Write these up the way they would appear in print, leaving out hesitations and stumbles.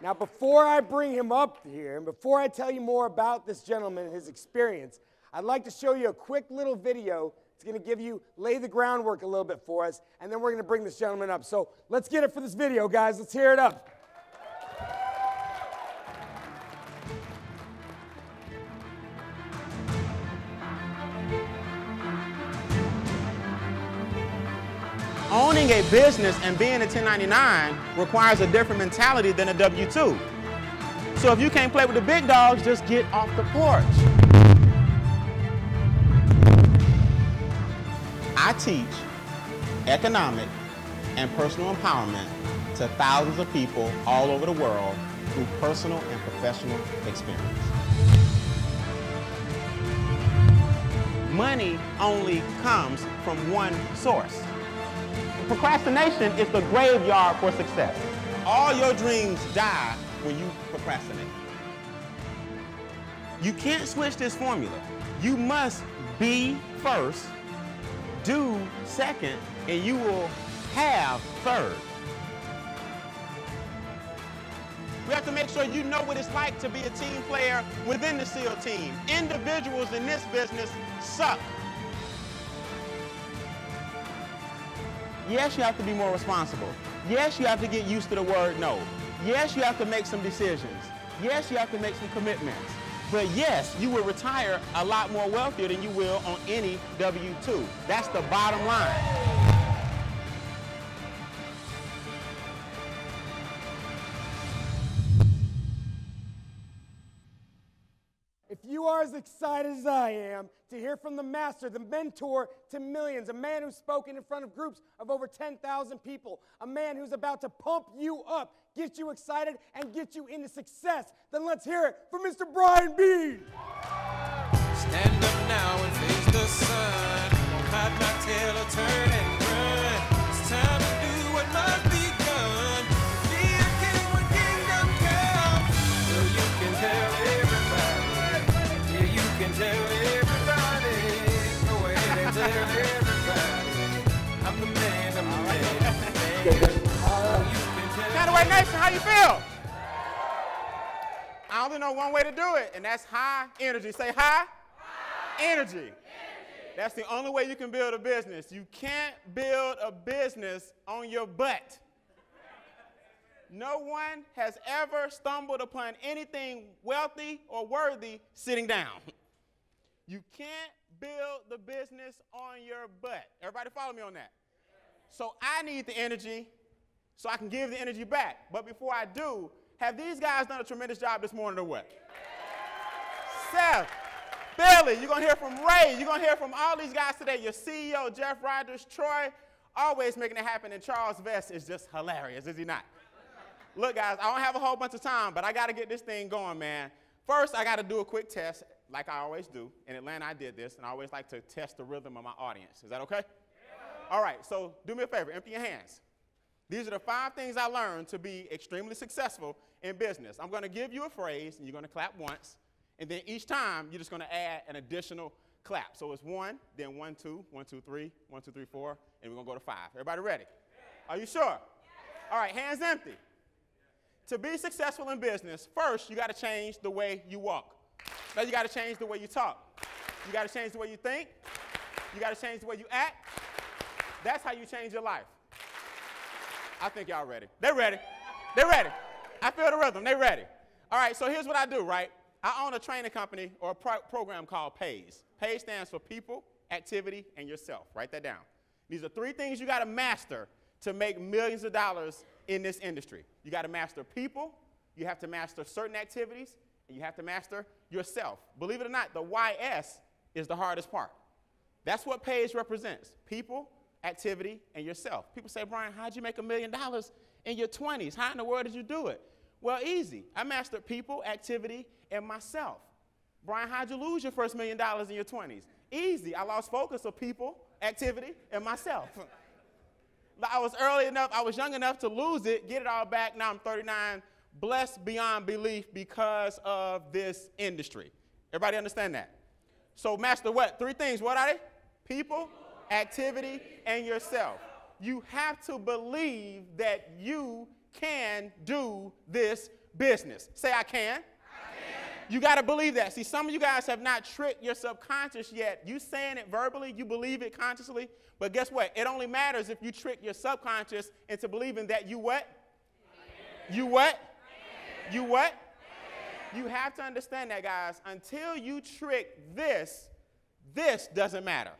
Now, before I bring him up here, and before I tell you more about this gentleman and his experience, I'd like to show you a quick little video. It's going to lay the groundwork a little bit for us, and then we're going to bring this gentleman up. So let's get it for this video, guys. Let's hear it up. Owning a business and being a 1099 requires a different mentality than a W-2. So if you can't play with the big dogs, just get off the porch. I teach economic and personal empowerment to thousands of people all over the world through personal and professional experience. Money only comes from one source. Procrastination is the graveyard for success. All your dreams die when you procrastinate. You can't switch this formula. You must be first, do second, and you will have third. We have to make sure you know what it's like to be a team player within the SEAL team. Individuals in this business suck. Yes, you have to be more responsible. Yes, you have to get used to the word no. Yes, you have to make some decisions. Yes, you have to make some commitments. But yes, you will retire a lot more wealthier than you will on any W-2. That's the bottom line. If you are as excited as I am to hear from the master, the mentor to millions, a man who's spoken in front of groups of over 10,000 people, a man who's about to pump you up, get you excited, and get you into success, then let's hear it for Mr. Brian Beane. Stand up now and face the sun. Won't hide my tail or turn and run. It's time to do what must be done. Be a king when kingdom comes. So you can tell everybody. Yeah, you can tell everybody. Go ahead and tell everybody. I'm the man, I'm the man, I'm the man. Counterweight Nation, how you feel? I only know one way to do it, and that's high energy. Say high. Energy. That's the only way you can build a business. You can't build a business on your butt. No one has ever stumbled upon anything wealthy or worthy sitting down. You can't build the business on your butt. Everybody follow me on that? So I need the energy so I can give the energy back. But before I do, have these guys done a tremendous job this morning or what? Seth, Billy, you're going to hear from Ray. You're going to hear from all these guys today. Your CEO, Jeff Rogers, Troy, always making it happen. And Charles Vest is just hilarious, is he not? Look, guys, I don't have a whole bunch of time, but I got to get this thing going, man. First, I got to do a quick test, like I always do. In Atlanta, I did this, and I always like to test the rhythm of my audience. Is that okay? Yeah. All right, so do me a favor. Empty your hands. These are the 5 things I learned to be extremely successful in business. I'm going to give you a phrase, and you're going to clap once. And then each time, you're just going to add an additional clap. So it's 1, then 1, 2, 1, 2, 3, 1, 2, 3, 4, and we're going to go to 5. Everybody ready? Yeah. Are you sure? Yeah. All right, hands empty. To be successful in business, first, you got to change the way you walk. Now, you got to change the way you talk. You got to change the way you think. You got to change the way you act. That's how you change your life. I think y'all ready. They're ready. They're ready. I feel the rhythm. They're ready. All right, so here's what I do, right? I own a training company or a program called PAISE. PAISE stands for People, Activity, and Yourself. Write that down. These are 3 things you got to master to make millions of dollars in this industry. You got to master people, you have to master certain activities, and you have to master yourself. Believe it or not, the YS is the hardest part. That's what PAISE represents. People, activity, and yourself. People say, Brian, how'd you make $1 million in your 20s? How in the world did you do it? Well, easy. I mastered people, activity, and myself. Brian, how'd you lose your first $1 million in your 20s? Easy. I lost focus of people, activity, and myself. I was young enough to lose it, get it all back. Now I'm 39, blessed beyond belief because of this industry. Everybody understand that? So master what? 3 things. What are they? People, activity, and yourself. You have to believe that you can do this business. Say, I can. You got to believe that. See, some of you guys have not tricked your subconscious yet. You saying it verbally, you believe it consciously, but guess what? It only matters if you trick your subconscious into believing that you what? You what? You what? You have to understand that, guys. Until you trick this doesn't matter.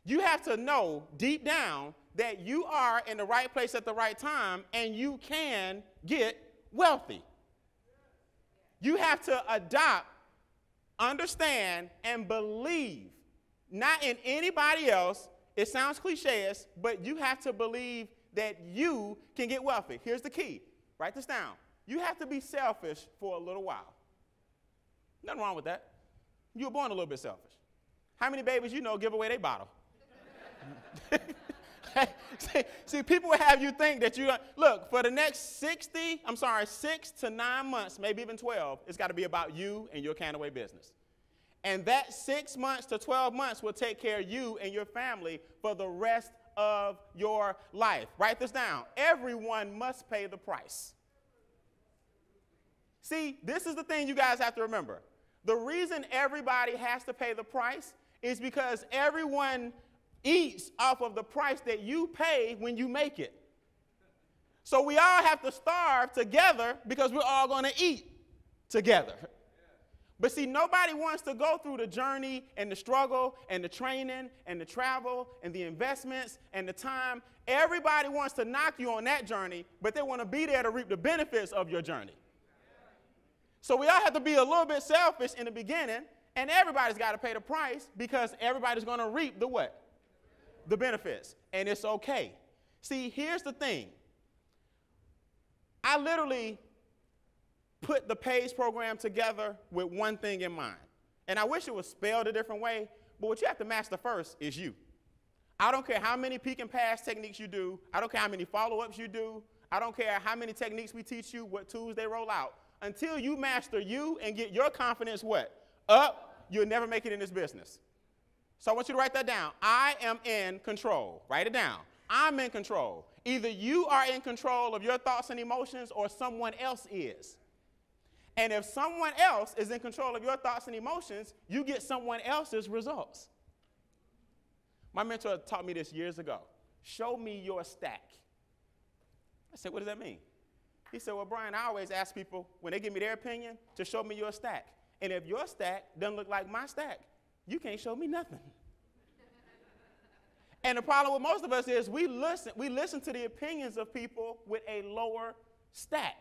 You have to know deep down that you are in the right place at the right time and you can get wealthy. You have to adopt, understand, and believe, not in anybody else. It sounds cliche-ish, but you have to believe that you can get wealthy. Here's the key. Write this down. You have to be selfish for a little while. Nothing wrong with that. You were born a little bit selfish. How many babies you know give away their bottle? See, people will have you think that you look, for the next 6 to 9 months, maybe even 12, it's got to be about you and your Canaway business. And that 6 months to 12 months will take care of you and your family for the rest of your life. Write this down. Everyone must pay the price. See, this is the thing you guys have to remember. The reason everybody has to pay the price is because everyone eats off of the price that you pay when you make it. So we all have to starve together because we're all going to eat together. But see, nobody wants to go through the journey and the struggle and the training and the travel and the investments and the time. Everybody wants to knock you on that journey, but they want to be there to reap the benefits of your journey. So we all have to be a little bit selfish in the beginning, and everybody's got to pay the price because everybody's going to reap the what? The benefits. And it's okay. See, here's the thing. I literally put the PAGE program together with one thing in mind. And I wish it was spelled a different way, but what you have to master first is you. I don't care how many peek and pass techniques you do. I don't care how many follow-ups you do. I don't care how many techniques we teach you, what tools they roll out. Until you master you and get your confidence what? Up, you'll never make it in this business. So I want you to write that down. I am in control. Write it down. I'm in control. Either you are in control of your thoughts and emotions or someone else is. And if someone else is in control of your thoughts and emotions, you get someone else's results. My mentor taught me this years ago. Show me your stack. I said, what does that mean? He said, well, Brian, I always ask people when they give me their opinion to show me your stack. And if your stack doesn't look like my stack, you can't show me nothing. And the problem with most of us is we listen to the opinions of people with a lower stack.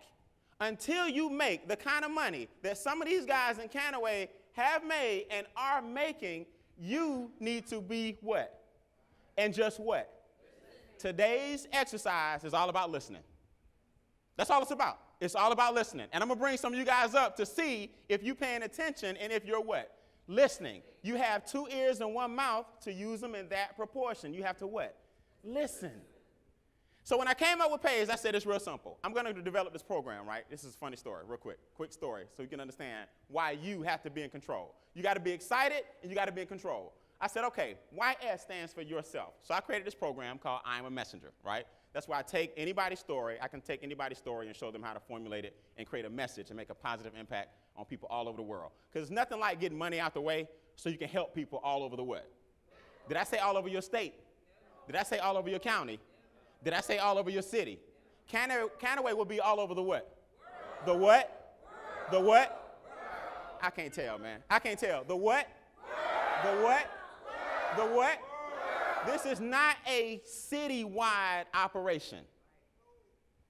Until you make the kind of money that some of these guys in Canaway have made and are making, you need to be what? And just what? Today's exercise is all about listening. That's all it's about. It's all about listening. And I'm going to bring some of you guys up to see if you're paying attention and if you're what? Listening. You have 2 ears and 1 mouth to use them in that proportion. You have to what? Listen. So when I came up with PAGE, I said it's real simple. I'm going to develop this program, right? This is a funny story, real quick story, so you can understand why you have to be in control. You got to be excited and you got to be in control. I said, okay, YS stands for yourself. So I created this program called I Am a Messenger, right? That's why I take anybody's story. I can take anybody's story and show them how to formulate it and create a message and make a positive impact on people all over the world. Because it's nothing like getting money out the way so you can help people all over the world. Did I say all over your state? Did I say all over your county? Did I say all over your city? Canaway will be all over the what? The what? The what? I can't tell, man. I can't tell. The what? The what? The what? This is not a citywide operation.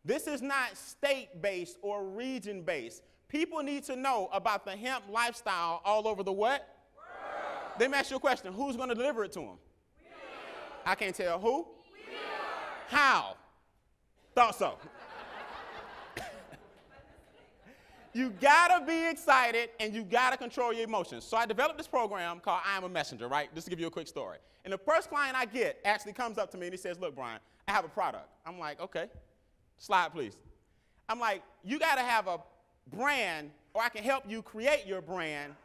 This is not state-based or region-based. People need to know about the hemp lifestyle all over the what? World. Let me ask you a question. Who's going to deliver it to them? I can't tell. Who? How? Thought so. You gotta be excited and you gotta control your emotions. So I developed this program called I Am a Messenger, right? Just to give you a quick story. And the first client I get actually comes up to me and he says, look, Brian, I have a product. I'm like, okay, slide please. I'm like, you gotta have a brand or I can help you create your brand.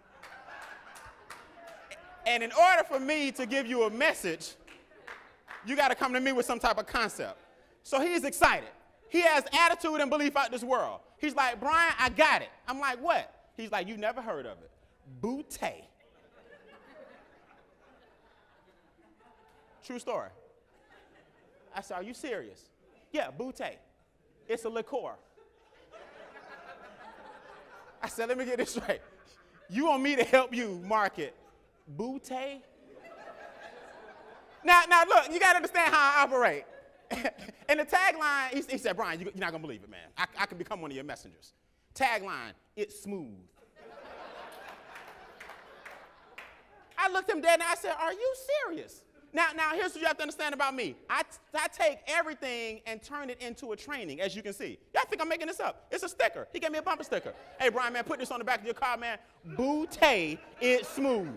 And in order for me to give you a message, you gotta come to me with some type of concept. So he's excited. He has attitude and belief out this world. He's like, Brian, I got it. I'm like, what? He's like, you never heard of it. Boutte. True story. I said, are you serious? Yeah, Boutte. It's a liqueur. I said, let me get this straight. You want me to help you market Boutte? Now look, you got to understand how I operate. And the tagline, he said, Brian, you're not going to believe it, man. I can become one of your messengers. Tagline, it's smooth. I looked him dead and I said, are you serious? Now here's what you have to understand about me. I take everything and turn it into a training, as you can see. Y'all think I'm making this up? It's a sticker. He gave me a bumper sticker. Hey, Brian, man, put this on the back of your car, man. Boutte, it's smooth.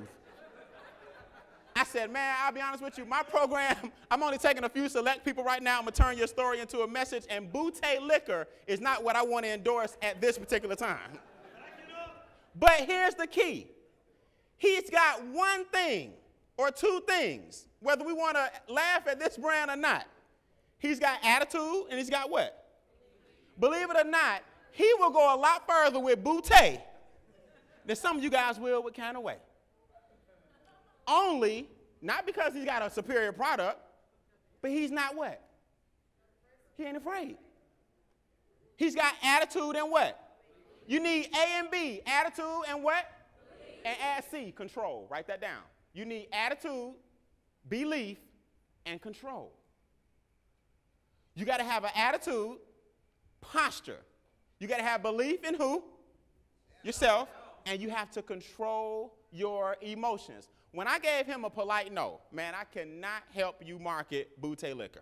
I said, man, I'll be honest with you. My program, I'm only taking a few select people right now. I'm going to turn your story into a message, and Boutte liquor is not what I want to endorse at this particular time. But here's the key. He's got one thing or two things, whether we want to laugh at this brand or not. He's got attitude, and he's got what? Believe it or not, he will go a lot further with Boutte than some of you guys will with Kind of Way. Only, not because he's got a superior product, but he's not what? He ain't afraid. He's got attitude and what? You need A and B, attitude and what? And add C, control. Write that down. You need attitude, belief, and control. You got to have an attitude, posture. You got to have belief in who? Yourself. And you have to control your emotions. When I gave him a polite no, man, I cannot help you market Boutte liquor.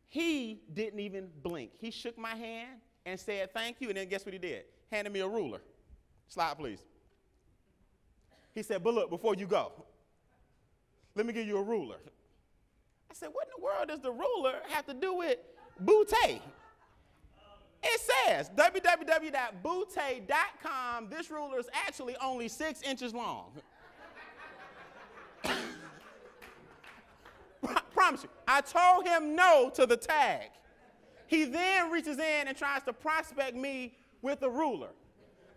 He didn't even blink. He shook my hand and said thank you, and then guess what he did? Handed me a ruler. Slide, please. He said, but look, before you go, let me give you a ruler. I said, what in the world does the ruler have to do with Boutte? It says, www.boutte.com, this ruler is actually only 6 inches long. Promise you. I told him no to the tag. He then reaches in and tries to prospect me with a ruler.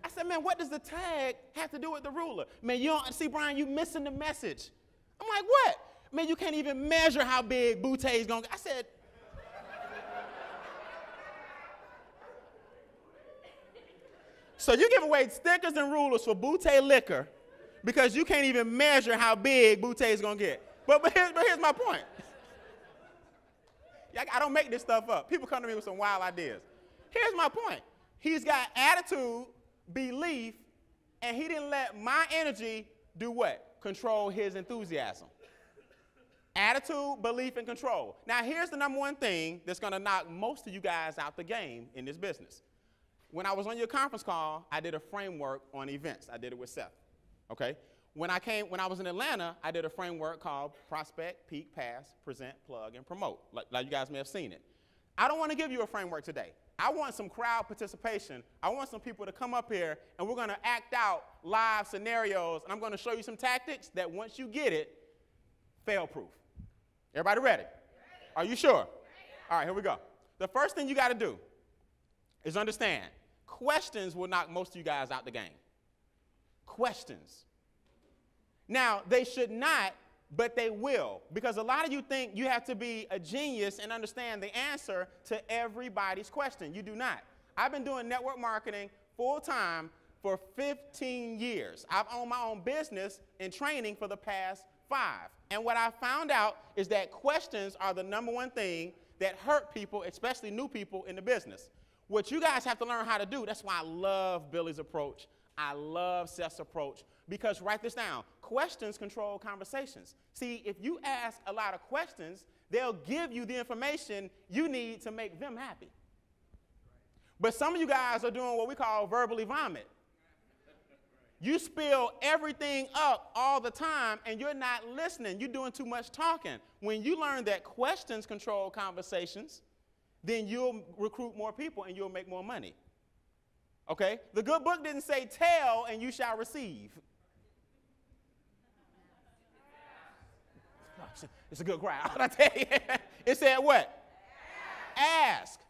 I said, man, what does the tag have to do with the ruler? Man, you don't see, Brian, you missing the message. I'm like, what? Man, you can't even measure how big Boutte is going to. I said, so you give away stickers and rulers for Boutte liquor because you can't even measure how big Boutte is going to get. But here's my point. I don't make this stuff up. People come to me with some wild ideas. Here's my point. He's got attitude, belief, and he didn't let my energy do what? Control his enthusiasm. Attitude, belief, and control. Now, here's the number one thing that's going to knock most of you guys out the game in this business. When I was on your conference call, I did a framework on events. I did it with Seth, okay? When I was in Atlanta, I did a framework called Prospect, Peak, Pass, Present, Plug, and Promote, like you guys may have seen it. I don't want to give you a framework today. I want some crowd participation. I want some people to come up here, and we're going to act out live scenarios, and I'm going to show you some tactics that once you get it, fail-proof. Everybody ready? Are you sure? All right, here we go. The first thing you got to do is understand, questions will knock most of you guys out the game. Questions. Now, they should not, but they will, because a lot of you think you have to be a genius and understand the answer to everybody's question. You do not. I've been doing network marketing full-time for 15 years. I've owned my own business and training for the past 5. And what I found out is that questions are the number one thing that hurt people, especially new people in the business. What you guys have to learn how to do, that's why I love Billy's approach. I love Seth's approach, because write this down. Questions control conversations. See, if you ask a lot of questions, they'll give you the information you need to make them happy. But some of you guys are doing what we call verbally vomit. You spill everything up all the time, and you're not listening. You're doing too much talking. When you learn that questions control conversations, then you'll recruit more people and you'll make more money. Okay? The good book didn't say tell and you shall receive. It's a good crowd, I tell you. It said what? Ask.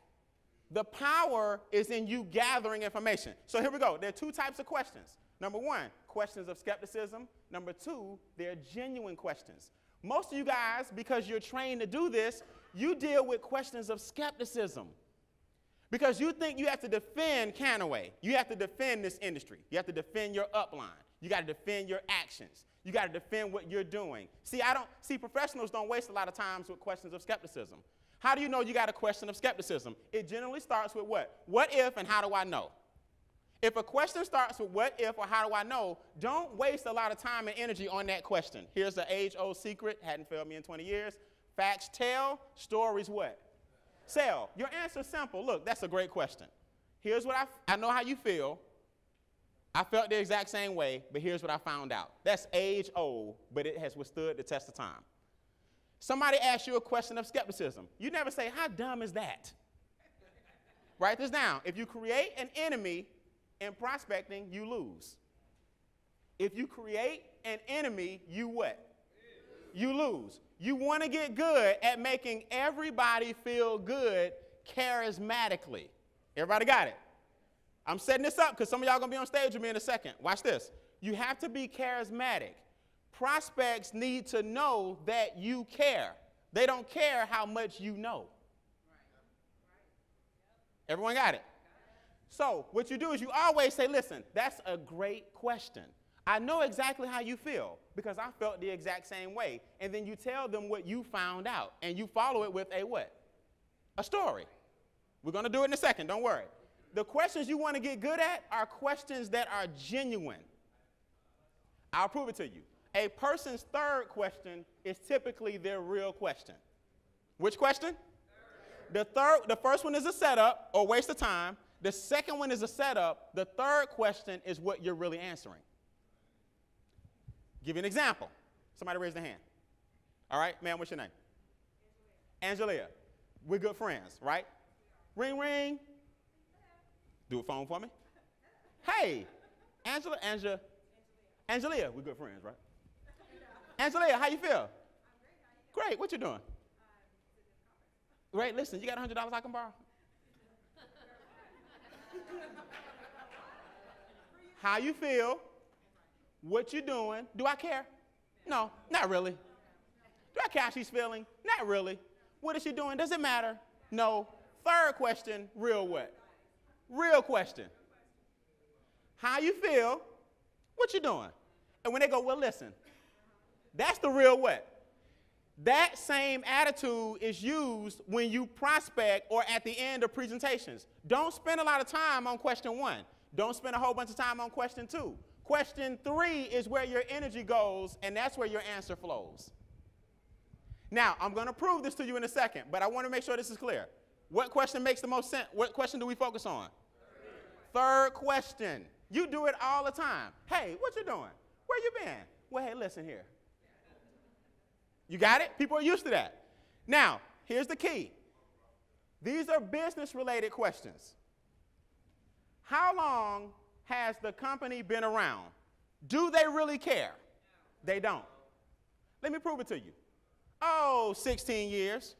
The power is in you gathering information. So here we go. There are two types of questions. Number one, questions of skepticism. Number two, they're genuine questions. Most of you guys, because you're trained to do this, you deal with questions of skepticism. Because you think you have to defend Canaway. You have to defend this industry. You have to defend your upline. You got to defend your actions. You got to defend what you're doing. See, professionals don't waste a lot of time with questions of skepticism. How do you know you got a question of skepticism? It generally starts with what? What if and how do I know? If a question starts with what if or how do I know, don't waste a lot of time and energy on that question. Here's the age-old secret, hadn't failed me in 20 years. Facts tell, stories what? Sell. Your answer is simple. Look, that's a great question. Here's what I know how you feel. I felt the exact same way, but here's what I found out. That's age-old, but it has withstood the test of time. Somebody asks you a question of skepticism. You never say, how dumb is that? Write this down. If you create an enemy in prospecting, you lose. If you create an enemy, you what? You lose. You want to get good at making everybody feel good charismatically. Everybody got it? I'm setting this up because some of y'all going to be on stage with me in a second. Watch this. You have to be charismatic. Prospects need to know that you care. They don't care how much you know. Everyone got it? So what you do is you always say, listen, that's a great question. I know exactly how you feel because I felt the exact same way. And then you tell them what you found out. And you follow it with a what? A story. We're going to do it in a second. Don't worry. The questions you want to get good at are questions that are genuine. I'll prove it to you. A person's third question is typically their real question. Which question? The first one is a setup or waste of time. The second one is a setup. The third question is what you're really answering. Give you an example. Somebody raise their hand. All right, ma'am, what's your name? Angelia. We're good friends, right? Ring, ring. Do a phone for me. Hey, Angelia, we're good friends, right? Angelia, how you feel? Great, what you doing? Great, listen, you got $100 I can borrow? How you feel? What you doing? Do I care? No, not really. Do I care how she's feeling? Not really. What is she doing? Does it matter? No. Third question, real what? Real question. How you feel? What you doing? And when they go, well, listen, that's the real what? That same attitude is used when you prospect or at the end of presentations. Don't spend a lot of time on question one. Don't spend a whole bunch of time on question two. Question three is where your energy goes, and that's where your answer flows. Now, I'm going to prove this to you in a second, but I want to make sure this is clear. What question makes the most sense? What question do we focus on? Third question. You do it all the time. Hey, what you doing? Where you been? Well, hey, listen here. You got it? People are used to that. Now, here's the key. These are business-related questions. How long has the company been around? Do they really care? They don't. Let me prove it to you. Oh, 16 years.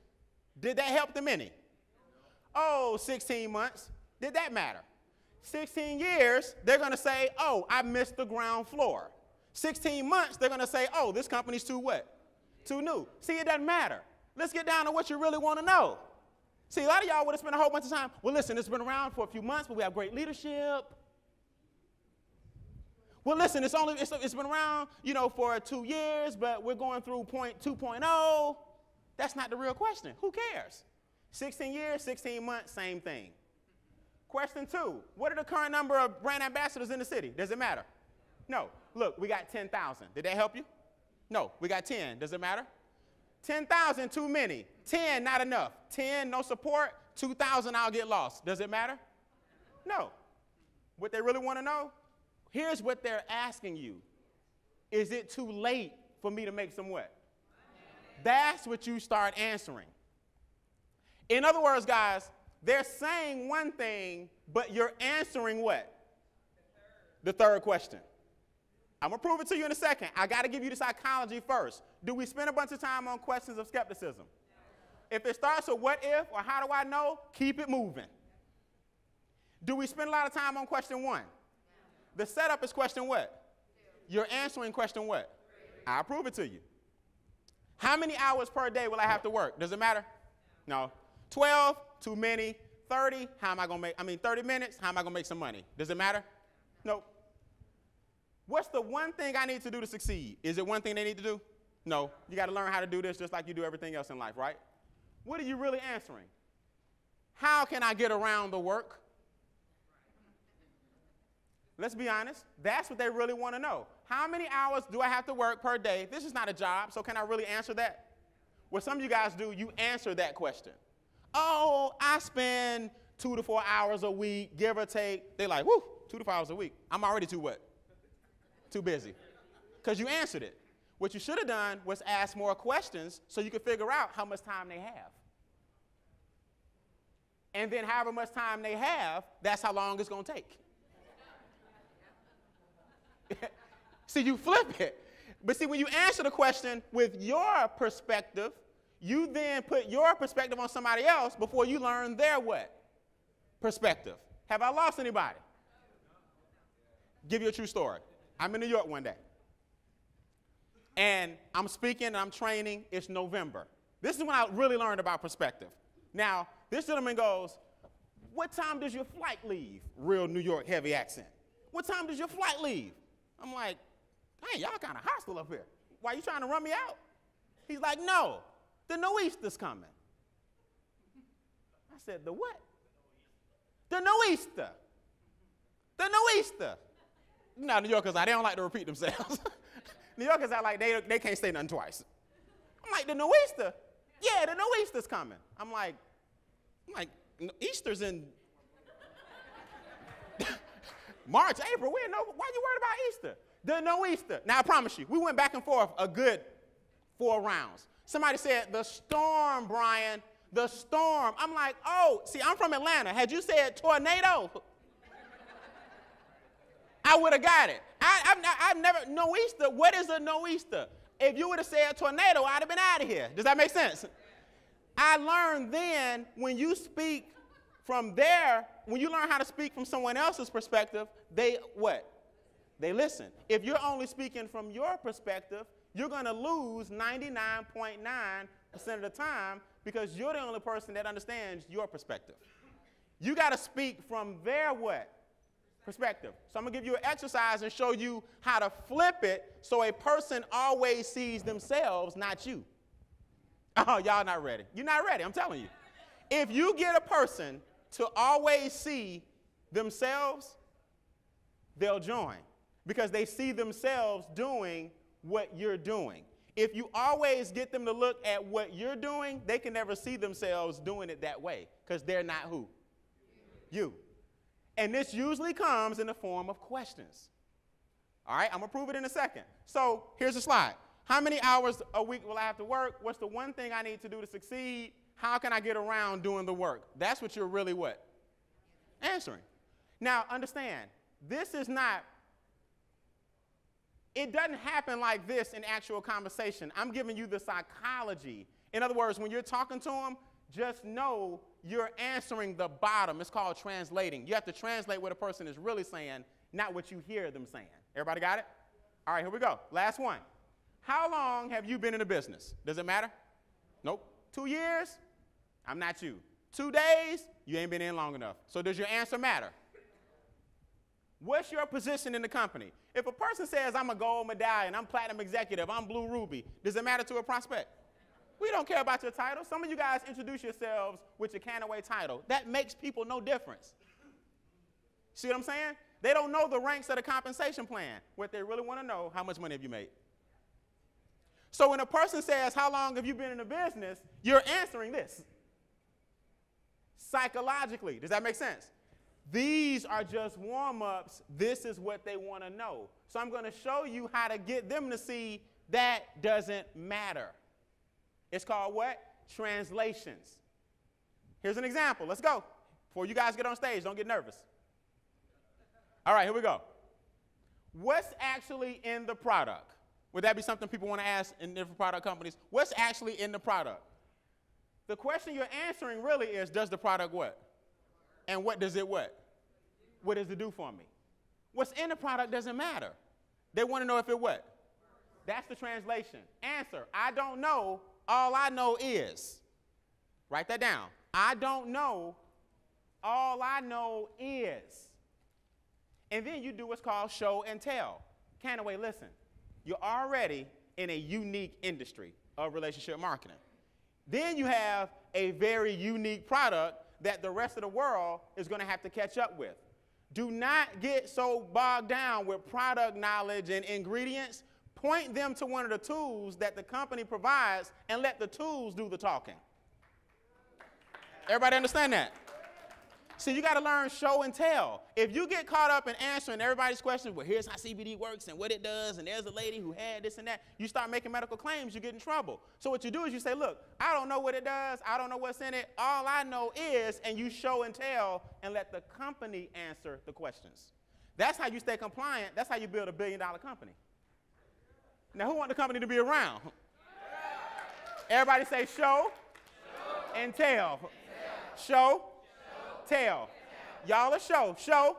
Did that help them any? Oh, 16 months. Did that matter? 16 years, they're going to say, oh, I missed the ground floor. 16 months, they're going to say, oh, this company's too what? Too new. See, it doesn't matter. Let's get down to what you really want to know. See, a lot of y'all would have spent a whole bunch of time. Well, listen, it's been around for a few months, but we have great leadership. Well, listen, it's been around, for 2 years, but we're going through point 2.0. That's not the real question. Who cares? 16 years, 16 months, same thing. Question two, what are the current number of brand ambassadors in the city? Does it matter? No. Look, we got 10,000. Did that help you? No, we got 10. Does it matter? 10,000, too many. 10, not enough. 10, no support. 2,000, I'll get lost. Does it matter? No. What they really want to know? Here's what they're asking you. Is it too late for me to make some what? That's what you start answering. In other words, guys, they're saying one thing, but you're answering what? The third question. I'm going to prove it to you in a second. I got to give you the psychology first. Do we spend a bunch of time on questions of skepticism? If it starts with what if or how do I know, keep it moving. Do we spend a lot of time on question 1? The setup is question what? You're answering question what? I'll prove it to you. How many hours per day will I have to work? Does it matter? No. 12, too many. 30, how am I going to make, 30 minutes, how am I going to make some money? Does it matter? Nope. What's the one thing I need to do to succeed? Is it one thing they need to do? No. You got to learn how to do this just like you do everything else in life, right? What are you really answering? How can I get around the work? Let's be honest. That's what they really want to know. How many hours do I have to work per day? This is not a job, so can I really answer that? What some of you guys do, you answer that question. Oh, I spend 2 to 4 hours a week, give or take. They're like, whoo, 2 to 4 hours a week. I'm already too what? Too busy. Because you answered it. What you should have done was ask more questions so you could figure out how much time they have. And then however much time they have, that's how long it's going to take. See, you flip it. But see, when you answer the question with your perspective, you then put your perspective on somebody else before you learn their what? Perspective. Have I lost anybody? Give you a true story. I'm in New York one day. And I'm speaking and I'm training. It's November. This is when I really learned about perspective. Now, this gentleman goes, what time does your flight leave? Real New York heavy accent. What time does your flight leave? I'm like, hey, y'all kind of hostile up here. Why, you trying to run me out? He's like, no, the nor'easter's coming. I said, the what? The nor'easter. The nor'easter. Now, New Yorkers, they don't like to repeat themselves. New Yorkers are like, they can't say nothing twice. I'm like, the nor'easter? Yeah, the nor'easter's coming. I'm like, Easter's in March, April. Why are you worried about Easter? The nor'easter. Now, I promise you, we went back and forth a good 4 rounds. Somebody said, the storm, Brian, the storm. I'm like, oh, see, I'm from Atlanta. Had you said tornado, I would have got it. I've never, nor'easter, what is a nor'easter? If you would have said tornado, I'd have been out of here. Does that make sense? I learned then when you speak from when you learn how to speak from someone else's perspective, they what? They listen. If you're only speaking from your perspective, you're going to lose 99.9% of the time because you're the only person that understands your perspective. You got to speak from their what? Perspective. So I'm going to give you an exercise and show you how to flip it so a person always sees themselves, not you. Oh, y'all not ready. You're not ready, I'm telling you. If you get a person to always see themselves, they'll join because they see themselves doing what you're doing. If you always get them to look at what you're doing, they can never see themselves doing it that way because they're not who? You. And this usually comes in the form of questions. All right, I'm going to prove it in a second. So here's a slide. How many hours a week will I have to work? What's the one thing I need to do to succeed? How can I get around doing the work? That's what you're really what? Answering. Now, understand, this is not, it doesn't happen like this in actual conversation. I'm giving you the psychology. In other words, when you're talking to them, just know you're answering the bottom. It's called translating. You have to translate what a person is really saying, not what you hear them saying. Everybody got it? All right, here we go. Last one. How long have you been in the business? Does it matter? Nope. 2 years? I'm not you. 2 days? You ain't been in long enough. So does your answer matter? What's your position in the company? If a person says, I'm a gold medallion, I'm platinum executive, I'm blue ruby, does it matter to a prospect? We don't care about your title. Some of you guys introduce yourselves with your Canaway title. That makes people no difference. See what I'm saying? They don't know the ranks of the compensation plan. What they really want to know, how much money have you made? So when a person says, how long have you been in the business, you're answering this. Psychologically, does that make sense? These are just warm-ups. This is what they want to know. So I'm going to show you how to get them to see that doesn't matter. It's called what? Translations. Here's an example. Let's go. Before you guys get on stage, don't get nervous. All right, here we go. What's actually in the product? Would that be something people want to ask in different product companies? What's actually in the product? The question you're answering really is, does the product what? And what does it what? What does it do for me? What's in the product doesn't matter. They want to know if it what? That's the translation. Answer, I don't know. All I know is. Write that down. I don't know. All I know is. And then you do what's called show and tell. Canaway, listen. You're already in a unique industry of relationship marketing. Then you have a very unique product that the rest of the world is going to have to catch up with. Do not get so bogged down with product knowledge and ingredients. Point them to one of the tools that the company provides and let the tools do the talking. Everybody understand that? See, you got to learn show and tell. If you get caught up in answering everybody's questions, well, here's how CBD works and what it does, and there's a lady who had this and that, you start making medical claims, you get in trouble. So what you do is you say, look, I don't know what it does. I don't know what's in it. All I know is, and you show and tell and let the company answer the questions. That's how you stay compliant. That's how you build a billion-dollar company. Now, who wants the company to be around? Everybody say show and tell. Show. Tell. Y'all are show. Show.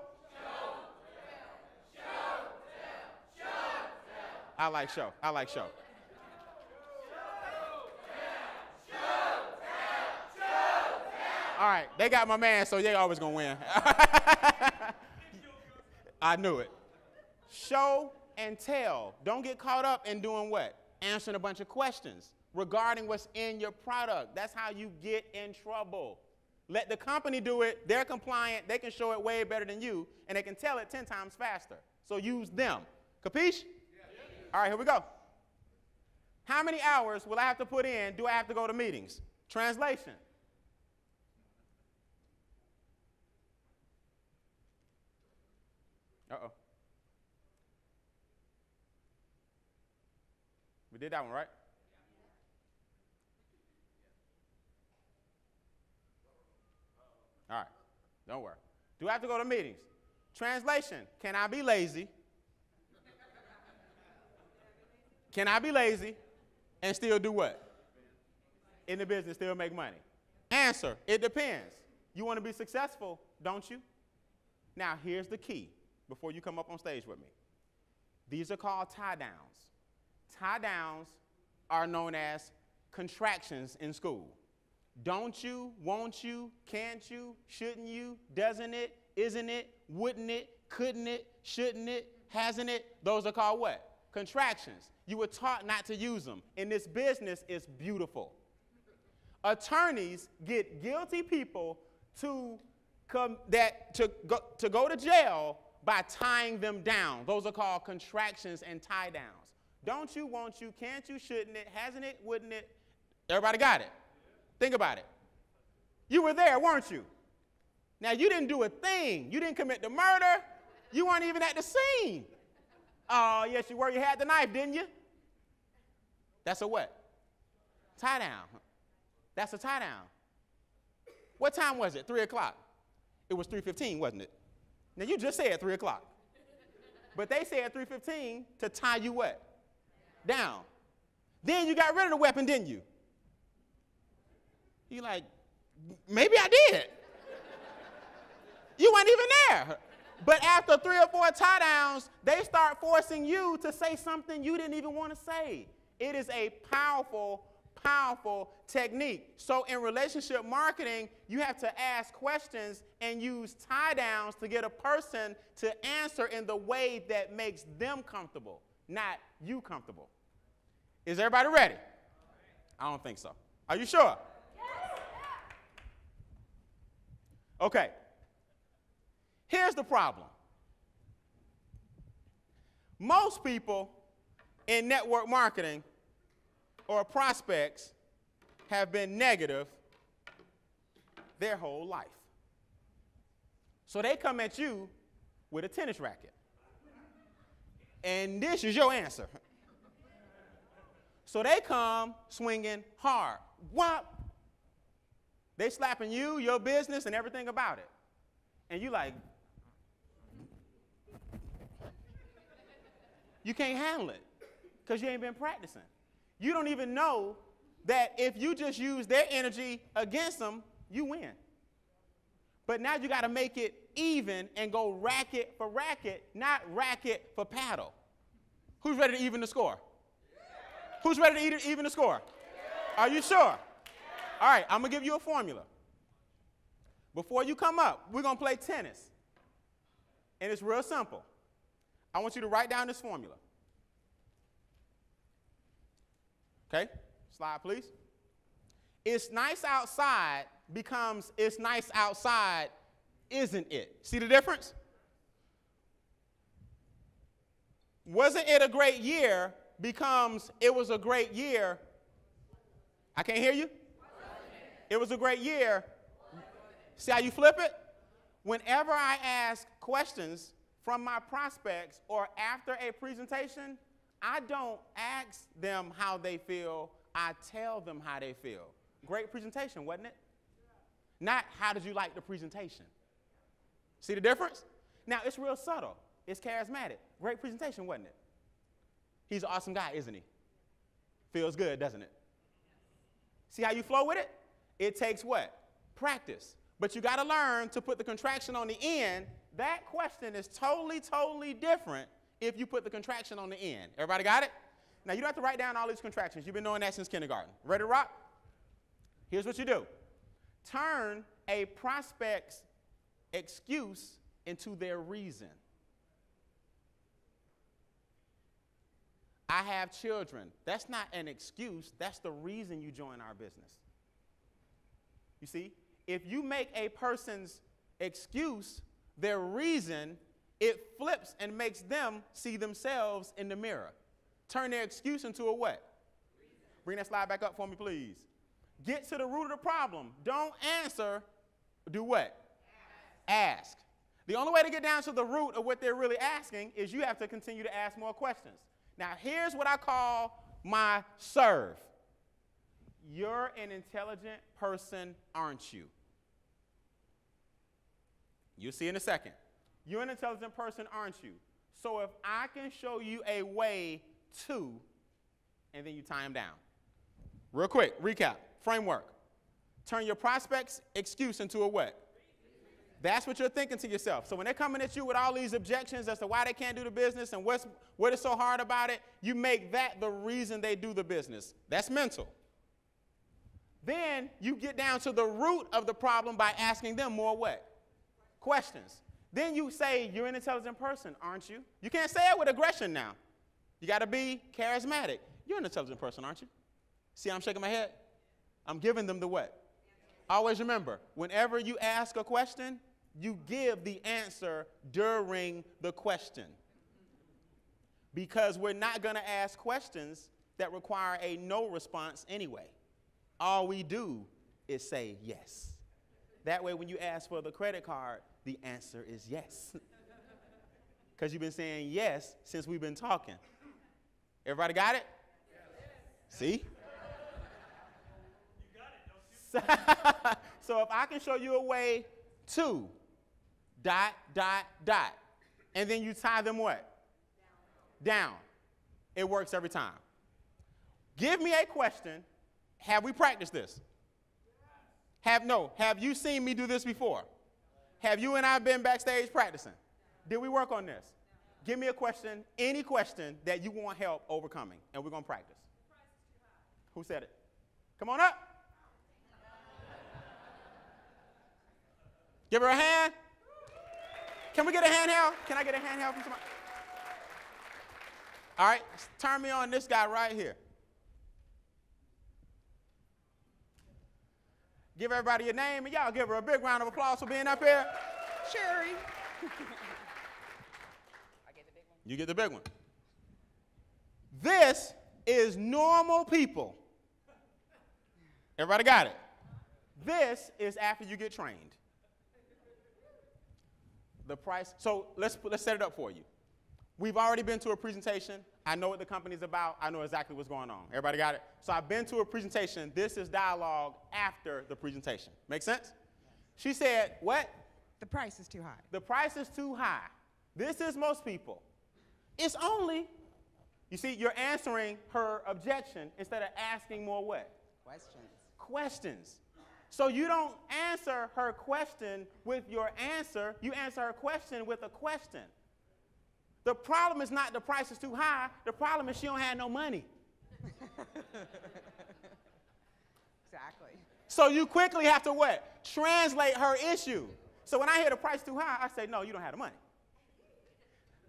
I like show. I like show. All right, they got my man, so they always gonna win. I knew it. Show and tell. Don't get caught up in doing what? Answering a bunch of questions regarding what's in your product. That's how you get in trouble. Let the company do it. They're compliant. They can show it way better than you, and they can tell it 10 times faster. So use them. Capiche? Yeah. All right, here we go. How many hours will I have to put in? Do I have to go to meetings? Translation. Uh-oh. We did that one, right? All right, don't worry. Do I have to go to meetings? Translation, can I be lazy? Can I be lazy and still do what? In the business, still make money? Answer, it depends. You want to be successful, don't you? Now, here's the key before you come up on stage with me. These are called tie downs. Tie downs are known as contractions in school. Don't you, won't you, can't you, shouldn't you, doesn't it, isn't it, wouldn't it, couldn't it, shouldn't it, hasn't it? Those are called what? Contractions. You were taught not to use them. In this business, it's beautiful. Attorneys get guilty people to go to jail by tying them down. Those are called contractions and tie downs. Don't you, won't you, can't you, shouldn't it, hasn't it, wouldn't it? Everybody got it? Think about it. You were there, weren't you? Now, you didn't do a thing. You didn't commit the murder. You weren't even at the scene. Oh, yes, you were. You had the knife, didn't you? That's a what? Tie down. That's a tie down. What time was it? 3 o'clock. It was 3:15, wasn't it? Now, you just said 3 o'clock. But they said 3:15 to tie you what? Down. Then you got rid of the weapon, didn't you? You're like, maybe I did. You weren't even there. But after 3 or 4 tie downs, they start forcing you to say something you didn't even want to say. It is a powerful, powerful technique. So in relationship marketing, you have to ask questions and use tie downs to get a person to answer in the way that makes them comfortable, not you comfortable. Is everybody ready? I don't think so. Are you sure? Okay. Here's the problem. Most people in network marketing or prospects have been negative their whole life. So they come at you with a tennis racket. And this is your answer. So they come swinging hard. Whop. They slapping you, your business, and everything about it. And you like, you can't handle it because you ain't been practicing. You don't even know that if you just use their energy against them, you win. But now you got to make it even and go racket for racket, not racket for paddle. Who's ready to even the score? Who's ready to even the score? Are you sure? All right, I'm going to give you a formula. Before you come up, we're going to play tennis. And it's real simple. I want you to write down this formula. Okay? Slide, please. It's nice outside becomes it's nice outside, isn't it? See the difference? Wasn't it a great year becomes it was a great year. I can't hear you. It was a great year. See how you flip it? Whenever I ask questions from my prospects or after a presentation, I don't ask them how they feel. I tell them how they feel. Great presentation, wasn't it? Not how did you like the presentation. See the difference? Now, it's real subtle. It's charismatic. Great presentation, wasn't it? He's an awesome guy, isn't he? Feels good, doesn't it? See how you flow with it? It takes what? Practice. But you got to learn to put the contraction on the end. That question is totally, totally different if you put the contraction on the end. Everybody got it? Now, you don't have to write down all these contractions. You've been doing that since kindergarten. Ready to rock? Here's what you do. Turn a prospect's excuse into their reason. I have children. That's not an excuse. That's the reason you join our business. You see? If you make a person's excuse their reason, it flips and makes them see themselves in the mirror. Turn their excuse into a what? Bring that slide back up for me, please. Get to the root of the problem. Don't answer. Do what? Ask. The only way to get down to the root of what they're really asking is you have to continue to ask more questions. Now, here's what I call my serve. You're an intelligent person, aren't you? You'll see in a second. You're an intelligent person, aren't you? So if I can show you a way to, and then you tie them down. Real quick, recap, framework. Turn your prospect's excuse into a what? That's what you're thinking to yourself. So when they're coming at you with all these objections as to why they can't do the business and what is so hard about it, you make that the reason they do the business. That's mental. Then you get down to the root of the problem by asking them more what? Questions. Then you say, you're an intelligent person, aren't you? You can't say it with aggression now. You got to be charismatic. You're an intelligent person, aren't you? See how I'm shaking my head? I'm giving them the what? Always remember, whenever you ask a question, you give the answer during the question. Because we're not going to ask questions that require a no response anyway. All we do is say yes. That way, when you ask for the credit card, the answer is yes. Because you've been saying yes since we've been talking. Everybody got it? Yes. See? You got it. So if I can show you a way to ... and then you tie them what? Down. It works every time. Give me a question. Have we practiced this? Have you seen me do this before? Have you and I been backstage practicing? Did we work on this? Give me a question, any question that you want help overcoming, and we're going to practice. Who said it? Come on up. Give her a hand. Can we get a handheld? Can I get a handheld from somebody? All right, turn me on this guy right here. Give everybody your name, and y'all give her a big round of applause for being up here. Sherry. I get the big one. You get the big one. This is normal people. Everybody got it? This is after you get trained. The price, so let's set it up for you. We've already been to a presentation. I know what the company's about. I know exactly what's going on. Everybody got it? So I've been to a presentation. This is dialogue after the presentation. Make sense? She said, what? The price is too high. The price is too high. This is most people. It's only, you see, you're answering her objection instead of asking more what? Questions. So you don't answer her question with your answer. You answer her question with a question. The problem is not the price is too high. The problem is she don't have no money. Exactly. So you quickly have to what? Translate her issue. So when I hear the price too high, I say, no, you don't have the money.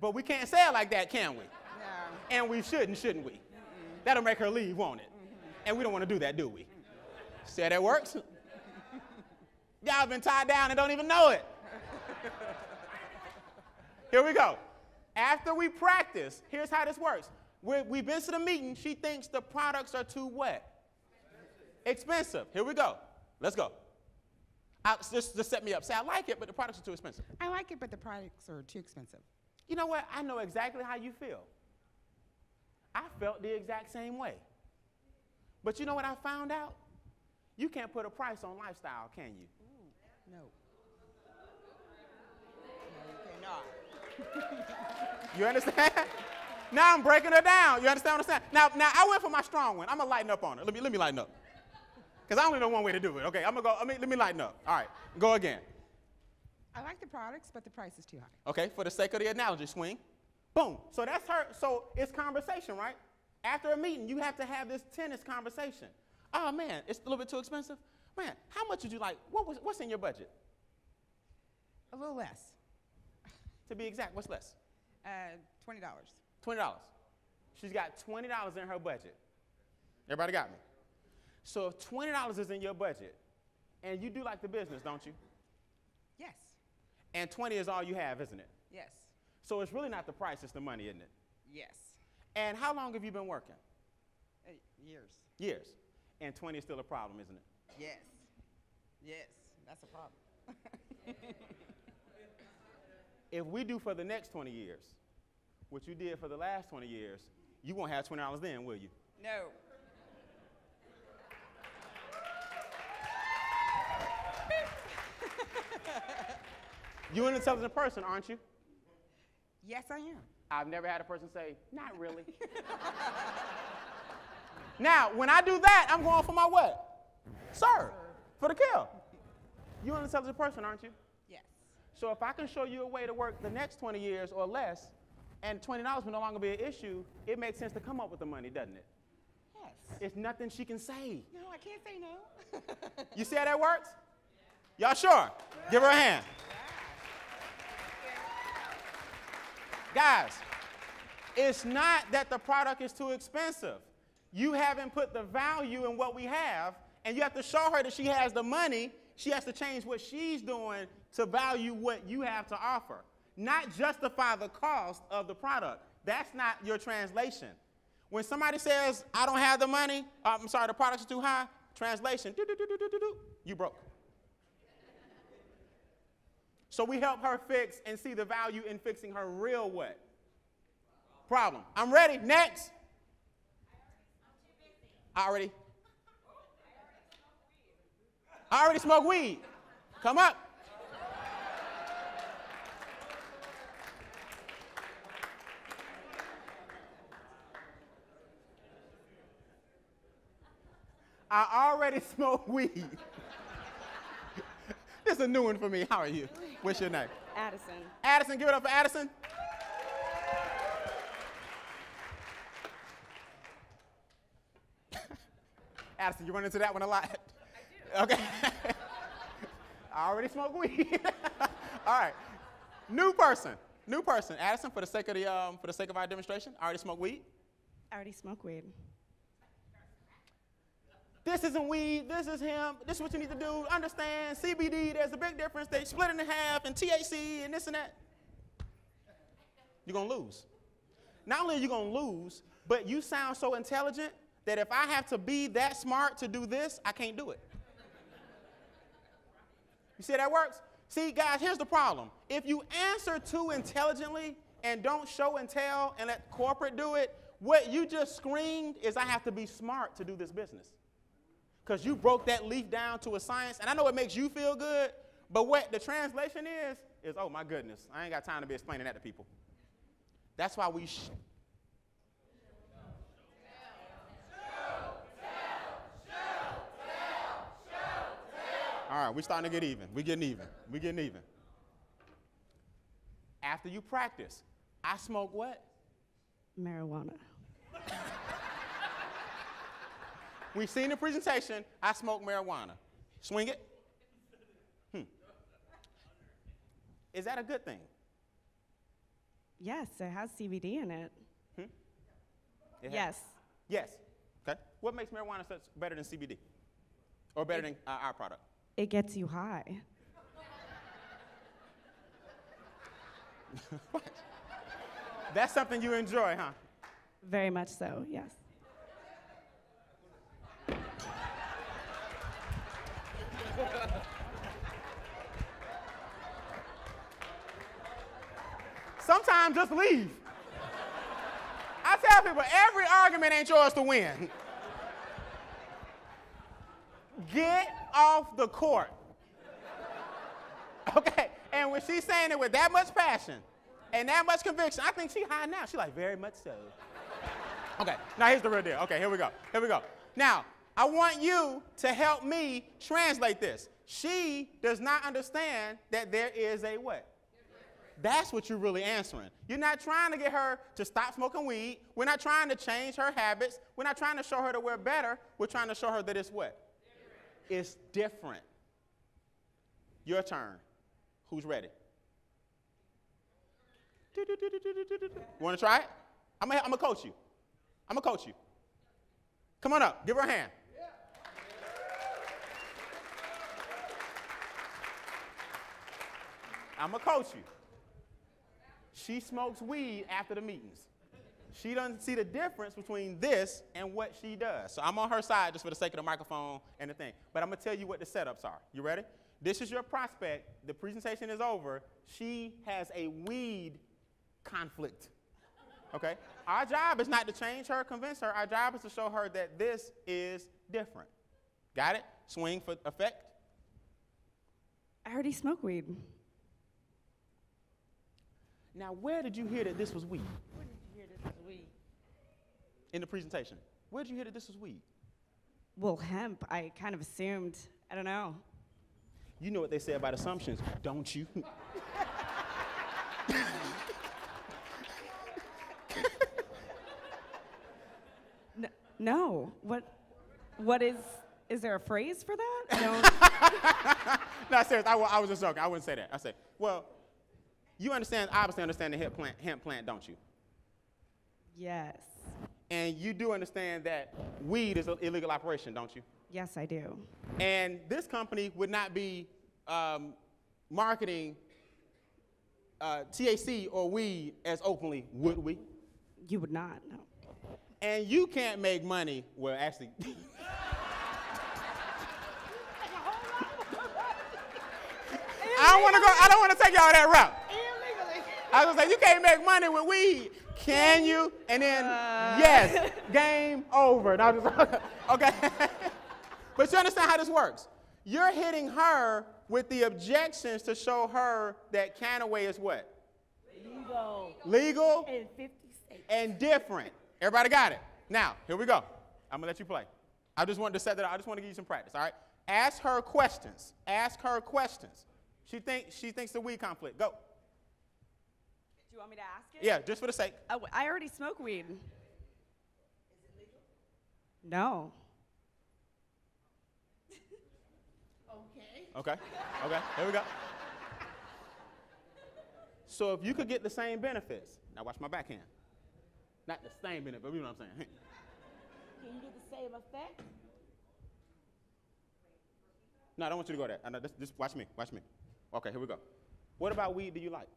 But we can't say it like that, can we? No. And we shouldn't we? That'll make her leave, won't it? And we don't want to do that, do we? See how that works? Y'all been tied down and don't even know it. Here we go. After we practice, here's how this works. We've been to the meeting. She thinks the products are too what? Expensive. Here we go. Let's go. Just set me up. Say, I like it, but the products are too expensive. I like it, but the products are too expensive. You know what? I know exactly how you feel. I felt the exact same way. But you know what I found out? You can't put a price on lifestyle, can you? Ooh, no. No, you cannot. You understand? Now I'm breaking her down. You understand what I'm saying? Now I went for my strong one. I'm going to lighten up on her. Let me lighten up. Because I only know one way to do it. Okay, I'm going to go. Let me lighten up. All right, go again. I like the products, but the price is too high. Okay, for the sake of the analogy, swing. Boom. So that's her. So it's conversation, right? After a meeting, you have to have this tennis conversation. Oh, man, it's a little bit too expensive. Man, how much would you like? What's in your budget? A little less. To be exact, what's less? $20. $20. She's got $20 in her budget. Everybody got me? So if $20 is in your budget, and you do like the business, don't you? Yes. And 20 is all you have, isn't it? Yes. So it's really not the price, it's the money, isn't it? Yes. And how long have you been working? Years. Years. And 20 is still a problem, isn't it? Yes. Yes. That's a problem. If we do for the next 20 years what you did for the last 20 years, you won't have $20 then, will you? No. You're an intelligent person, aren't you? Yes, I am. I've never had a person say, not really. Now, when I do that, I'm going for my what? Serve. For the kill. You're an intelligent person, aren't you? Yes. So if I can show you a way to work the next 20 years or less, and $20 will no longer be an issue, it makes sense to come up with the money, doesn't it? Yes. It's nothing she can say. No, I can't say no. You see how that works? Y'all sure? Give her a hand. Guys, it's not that the product is too expensive. You haven't put the value in what we have, and you have to show her that she has the money. She has to change what she's doing to value what you have to offer, not justify the cost of the product. That's not your translation. When somebody says, I don't have the money, I'm sorry, the products are too high, translation, you broke. So we help her fix and see the value in fixing her real what? Problem. I'm ready. Next. I already smoke weed. Come up. I already smoke weed. This is a new one for me. How are you? What's your name? Addison. Addison, give it up for Addison. Addison, you run into that one a lot? I do. Okay. I already smoke weed. All right. New person. Addison, for the sake of our demonstration, I already smoke weed. I already smoke weed. This isn't weed, this is hemp, this is what you need to do, understand, CBD, there's a big difference, they split it in half, and THC, and this and that. You're gonna lose. Not only are you gonna lose, but you sound so intelligent that if I have to be that smart to do this, I can't do it. You see how that works? See, guys, here's the problem. If you answer too intelligently and don't show and tell and let corporate do it, what you just screamed is I have to be smart to do this business. Because you broke that leaf down to a science, and I know it makes you feel good, but what the translation is, oh my goodness, I ain't got time to be explaining that to people. That's why we All right, we're starting to get even. We're getting even. We're getting even. After you practice, I smoke what? Marijuana. We've seen the presentation. I smoke marijuana. Swing it. Is that a good thing? Yes, it has CBD in it. It has- Yes. Yes. Okay. What makes marijuana such better than CBD? Or better than our product? It gets you high. That's something you enjoy, huh? Very much so, yes. Sometimes just leave. I tell people, every argument ain't yours to win. Get off the court. Okay, and when she's saying it with that much passion and that much conviction, I think she's high now. She's like, very much so. Okay, now here's the real deal. Okay, here we go. Here we go. Now, I want you to help me translate this. She does not understand that there is a what? That's what you're really answering. You're not trying to get her to stop smoking weed. We're not trying to change her habits. We're not trying to show her that we're better. We're trying to show her that it's what? Different. It's different. Your turn. Who's ready? Want to try it? I'm going to coach you. I'm going to coach you. Come on up. Give her a hand. I'm going to coach you. She smokes weed after the meetings. She doesn't see the difference between this and what she does. So I'm on her side just for the sake of the microphone and the thing. But I'm going to tell you what the setups are. You ready? This is your prospect. The presentation is over. She has a weed conflict. Okay? Our job is not to change her, convince her. Our job is to show her that this is different. Got it? Swing for effect. I already smoke weed. Now, where did you hear that this was weed? Where did you hear this was weed? In the presentation. Where did you hear that this was weed? Well, hemp, I kind of assumed. I don't know. You know what they say about assumptions, don't you? No. What is there a phrase for that? I don't. No, serious, I was just joking. I wouldn't say that. I say, well, you obviously understand the hemp plant, don't you? Yes. And you do understand that weed is an illegal operation, don't you? Yes, I do. And this company would not be marketing THC or weed as openly, would we? You would not, no. And you can't make money, well, actually. I don't want to take y'all that route. Illegally. I was gonna say, you can't make money with weed, can you? And then, yes, game over. And I was just, okay. But you understand how this works. You're hitting her with the objections to show her that Canaway is what? Legal. Legal In 50 states. and different. Everybody got it? Now, here we go. I'm gonna let you play. I just wanted to set that up. I just want to give you some practice, all right? Ask her questions. Ask her questions. She thinks the weed conflict. Go. Do you want me to ask it? Yeah, just for the sake. Oh, I already smoke weed. Is it legal? No. Okay. Okay, here we go. So if you could get the same benefits, now watch my backhand. Not the same benefit, but you know what I'm saying. Can you get the same effect? No, I don't want you to go there. No, just watch me, watch me. Okay, here we go. What about weed do you like?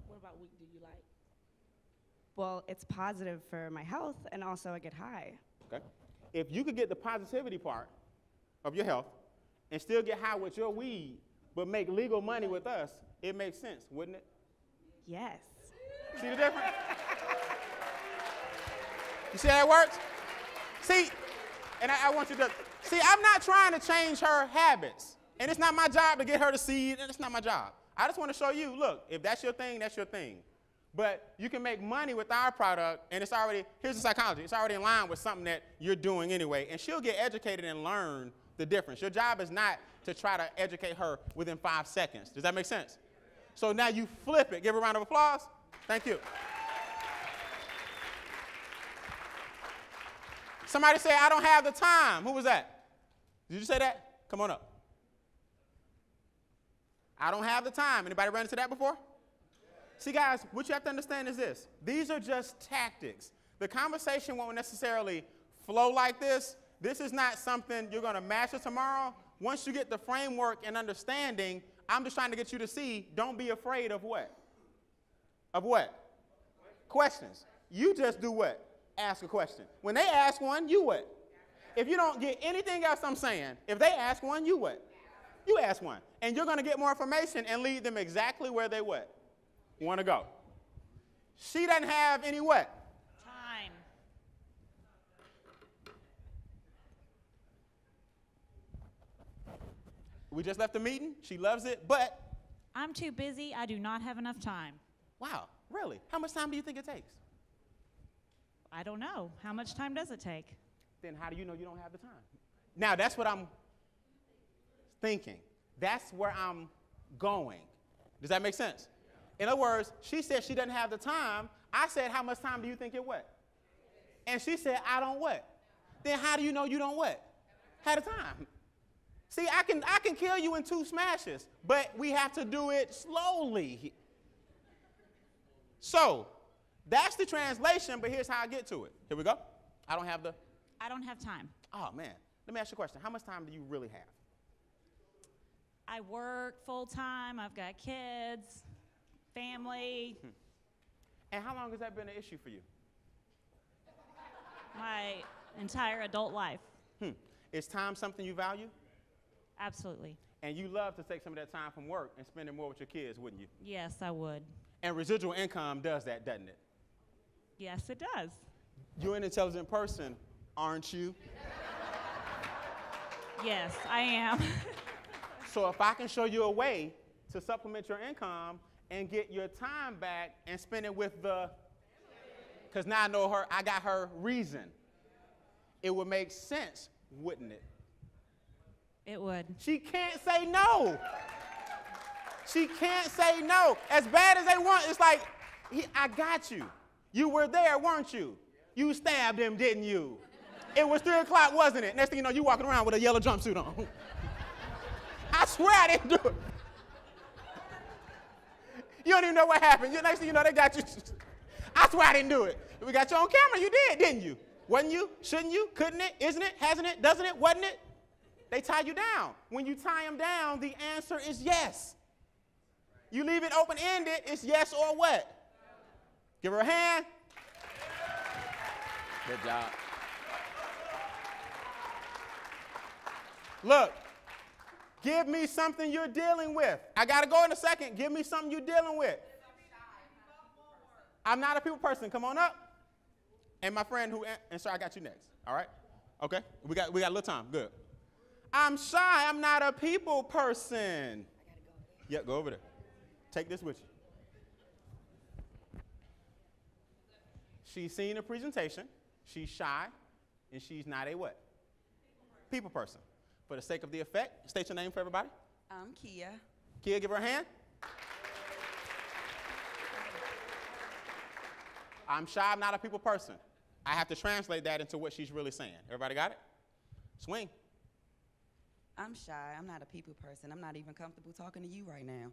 What about weed do you like? Well, it's positive for my health, and also I get high. Okay. If you could get the positivity part of your health and still get high with your weed, but make legal money with us, it makes sense, wouldn't it? Yes. See the difference? You see how that works? See, and I want you to, see, I'm not trying to change her habits. And it's not my job to get her to see it, and it's not my job. I just want to show you, look, if that's your thing, that's your thing. But you can make money with our product, and it's already, here's the psychology, it's already in line with something that you're doing anyway, and she'll get educated and learn the difference. Your job is not to try to educate her within 5 seconds. Does that make sense? So now you flip it. Give her a round of applause. Thank you. Somebody say, I don't have the time. Who was that? Did you say that? Come on up. I don't have the time. Anybody run into that before? See, guys, what you have to understand is this. These are just tactics. The conversation won't necessarily flow like this. This is not something you're going to master tomorrow. Once you get the framework and understanding, I'm just trying to get you to see, don't be afraid of what? Of what? Questions. You just do what? Ask a question. When they ask one, you what? If you don't get anything else I'm saying, if they ask one, you what? You ask one. And you're going to get more information and lead them exactly where they what? Want to go. She doesn't have any what? Time. We just left the meeting. She loves it, but. I'm too busy. I do not have enough time. Wow, really? How much time do you think it takes? I don't know. How much time does it take? Then how do you know you don't have the time? Now, that's what I'm thinking. That's where I'm going. Does that make sense? In other words, she said she doesn't have the time. I said, how much time do you think it what? And she said, I don't what? Then how do you know you don't what? Have the time. See, I can kill you in 2 smashes, but we have to do it slowly. So that's the translation, but here's how I get to it. Here we go. I don't have time. Oh, man. Let me ask you a question. How much time do you really have? I work full time. I've got kids, family. And how long has that been an issue for you? My entire adult life. Is time something you value? Absolutely. And you love to take some of that time from work and spend it more with your kids, wouldn't you? Yes, I would. And residual income does that, doesn't it? Yes, it does. You're an intelligent person, aren't you? Yes, I am. So if I can show you a way to supplement your income and get your time back and spend it with because now I know her, I got her reason. It would make sense, wouldn't it? It would. She can't say no. She can't say no. As bad as they want, it's like, I got you. You were there, weren't you? You stabbed him, didn't you? It was 3 o'clock, wasn't it? Next thing you know, you walking around with a yellow jumpsuit on. I swear I didn't do it. You don't even know what happened. Next thing you know, they got you. I swear I didn't do it. We got you on camera. You did, didn't you? Wasn't you? Shouldn't you? Couldn't it? Isn't it? Hasn't it? Doesn't it? Wasn't it? They tie you down. When you tie them down, the answer is yes. You leave it open-ended, it's yes or what? Give her a hand. Good job. Look, give me something you're dealing with. I got to go in a second. Give me something you're dealing with. I'm not a people person. Come on up. And my friend and sir, I got you next. All right? Okay? We got a little time. Good. I'm shy. I'm not a people person. Yeah, go over there. Take this with you. She's seen a presentation. She's shy, and she's not a what? People person. For the sake of the effect, state your name for everybody. I'm Kia. Kia, give her a hand. I'm shy. I'm not a people person. I have to translate that into what she's really saying. Everybody got it? Swing. I'm shy. I'm not a people person. I'm not even comfortable talking to you right now.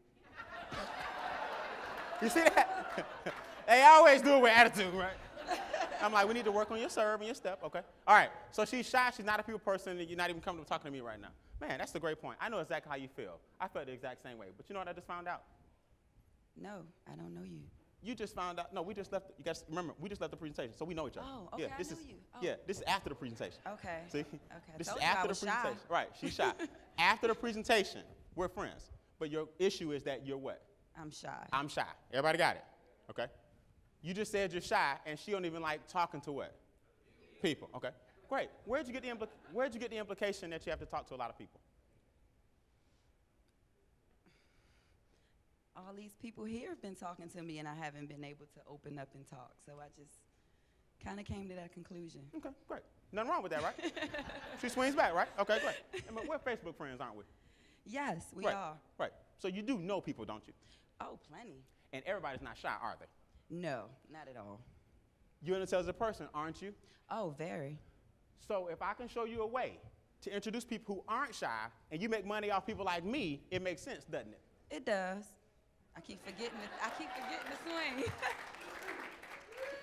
You see that? They always do it with attitude, right? I'm like, we need to work on your serve and your step. Okay. All right. So she's shy. She's not a people person. And you're not even comfortable talking to me right now. Man, that's a great point. I know exactly how you feel. I felt the exact same way. But you know what I just found out? No, I don't know you. You just found out. No, we just left. You guys remember, we just left the presentation, so we know each other. Oh, okay. Yeah, this I know is, you. Oh. Yeah, this is after the presentation. Okay. See? Okay. This is Told you I after the was shy. presentation. Right. She's shy. After the presentation, we're friends. But your issue is that you're what? I'm shy. I'm shy. Everybody got it? Okay. You just said you're shy, and she don't even like talking to what? People. Okay. Great. Where'd you get the implication that you have to talk to a lot of people? All these people here have been talking to me, and I haven't been able to open up and talk. So I just kind of came to that conclusion. Okay, great. Nothing wrong with that, right? She swings back, right? Okay, great. We're Facebook friends, aren't we? Yes, we right. are. Right. So you do know people, don't you? Oh, plenty. And everybody's not shy, are they? No, not at all. You're an intelligent person, aren't you? Oh, very. So if I can show you a way to introduce people who aren't shy and you make money off people like me, it makes sense, doesn't it? It does. I keep forgetting the swing.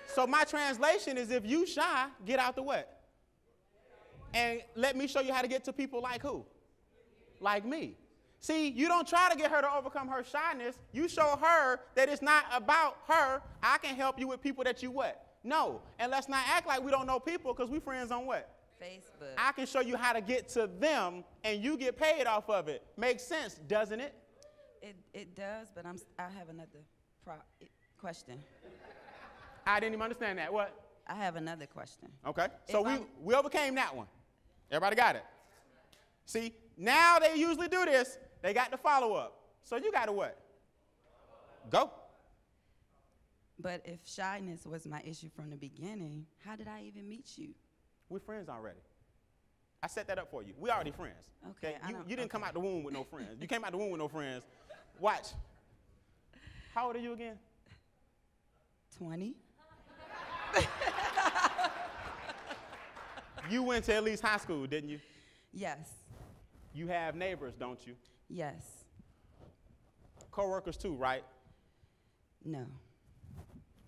So my translation is if you shy, get out the way. And let me show you how to get to people like who? Like me. See, you don't try to get her to overcome her shyness. You show her that it's not about her. I can help you with people that you what? Know. And let's not act like we don't know people because we friends on what? Facebook. I can show you how to get to them and you get paid off of it. Makes sense, doesn't it? It does, but I have another question. I didn't even understand that. What? I have another question. Okay. So we overcame that one. Everybody got it? See, now they usually do this. They got the follow-up. So you got to what? Go. But if shyness was my issue from the beginning, how did I even meet you? We're friends already. I set that up for you. We already friends. Okay. You didn't come out the womb with no friends. You came out the womb with no friends. Watch. How old are you again? 20. You went to at least high school, didn't you? Yes. You have neighbors, don't you? Yes. Co-workers too, right? No.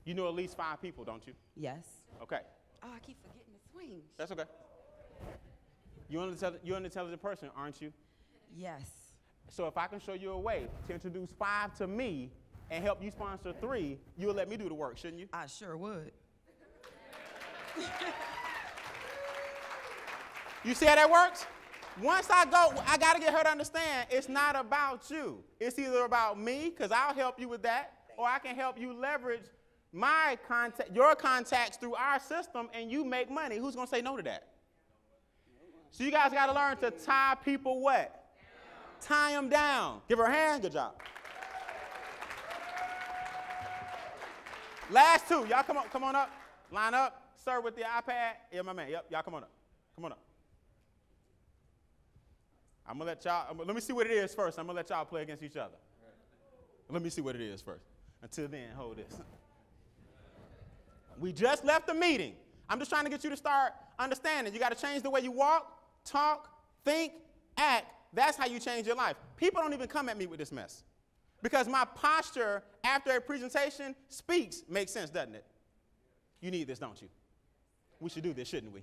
You know at least 5 people, don't you? Yes. Okay. Oh, I keep forgetting the swing. That's okay. You're an intelligent person, aren't you? Yes. So if I can show you a way to introduce 5 to me and help you sponsor 3, you'll let me do the work, shouldn't you? I sure would. You see how that works? Once I go, I got to get her to understand it's not about you. It's either about me, because I'll help you with that, or I can help you leverage your contacts through our system and you make money. Who's going to say no to that? So you guys got to learn to tie people what? Tie them down. Give her a hand. Good job. Last 2. Y'all come on up. Line up. Sir with the iPad. Yeah, my man. Yep, y'all come on up. Come on up. I'm going to let y'all, let me see what it is first. I'm going to let y'all play against each other. Let me see what it is first. Until then, hold this. We just left the meeting. I'm just trying to get you to start understanding. You got to change the way you walk, talk, think, act. That's how you change your life. People don't even come at me with this mess. Because my posture after a presentation speaks makes sense, doesn't it? You need this, don't you? We should do this, shouldn't we?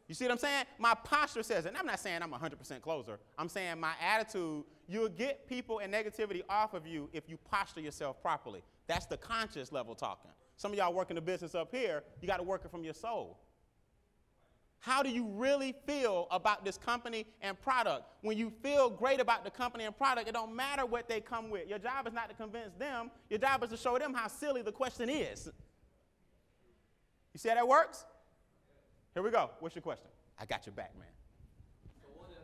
You see what I'm saying? My posture says it. And I'm not saying I'm 100% closer. I'm saying my attitude, you'll get people and negativity off of you if you posture yourself properly. That's the conscious level talking. Some of y'all working the business up here, you got to work it from your soul. How do you really feel about this company and product? When you feel great about the company and product, it don't matter what they come with. Your job is not to convince them. Your job is to show them how silly the question is. You see how that works? Here we go. What's your question? I got your back, man. So what if,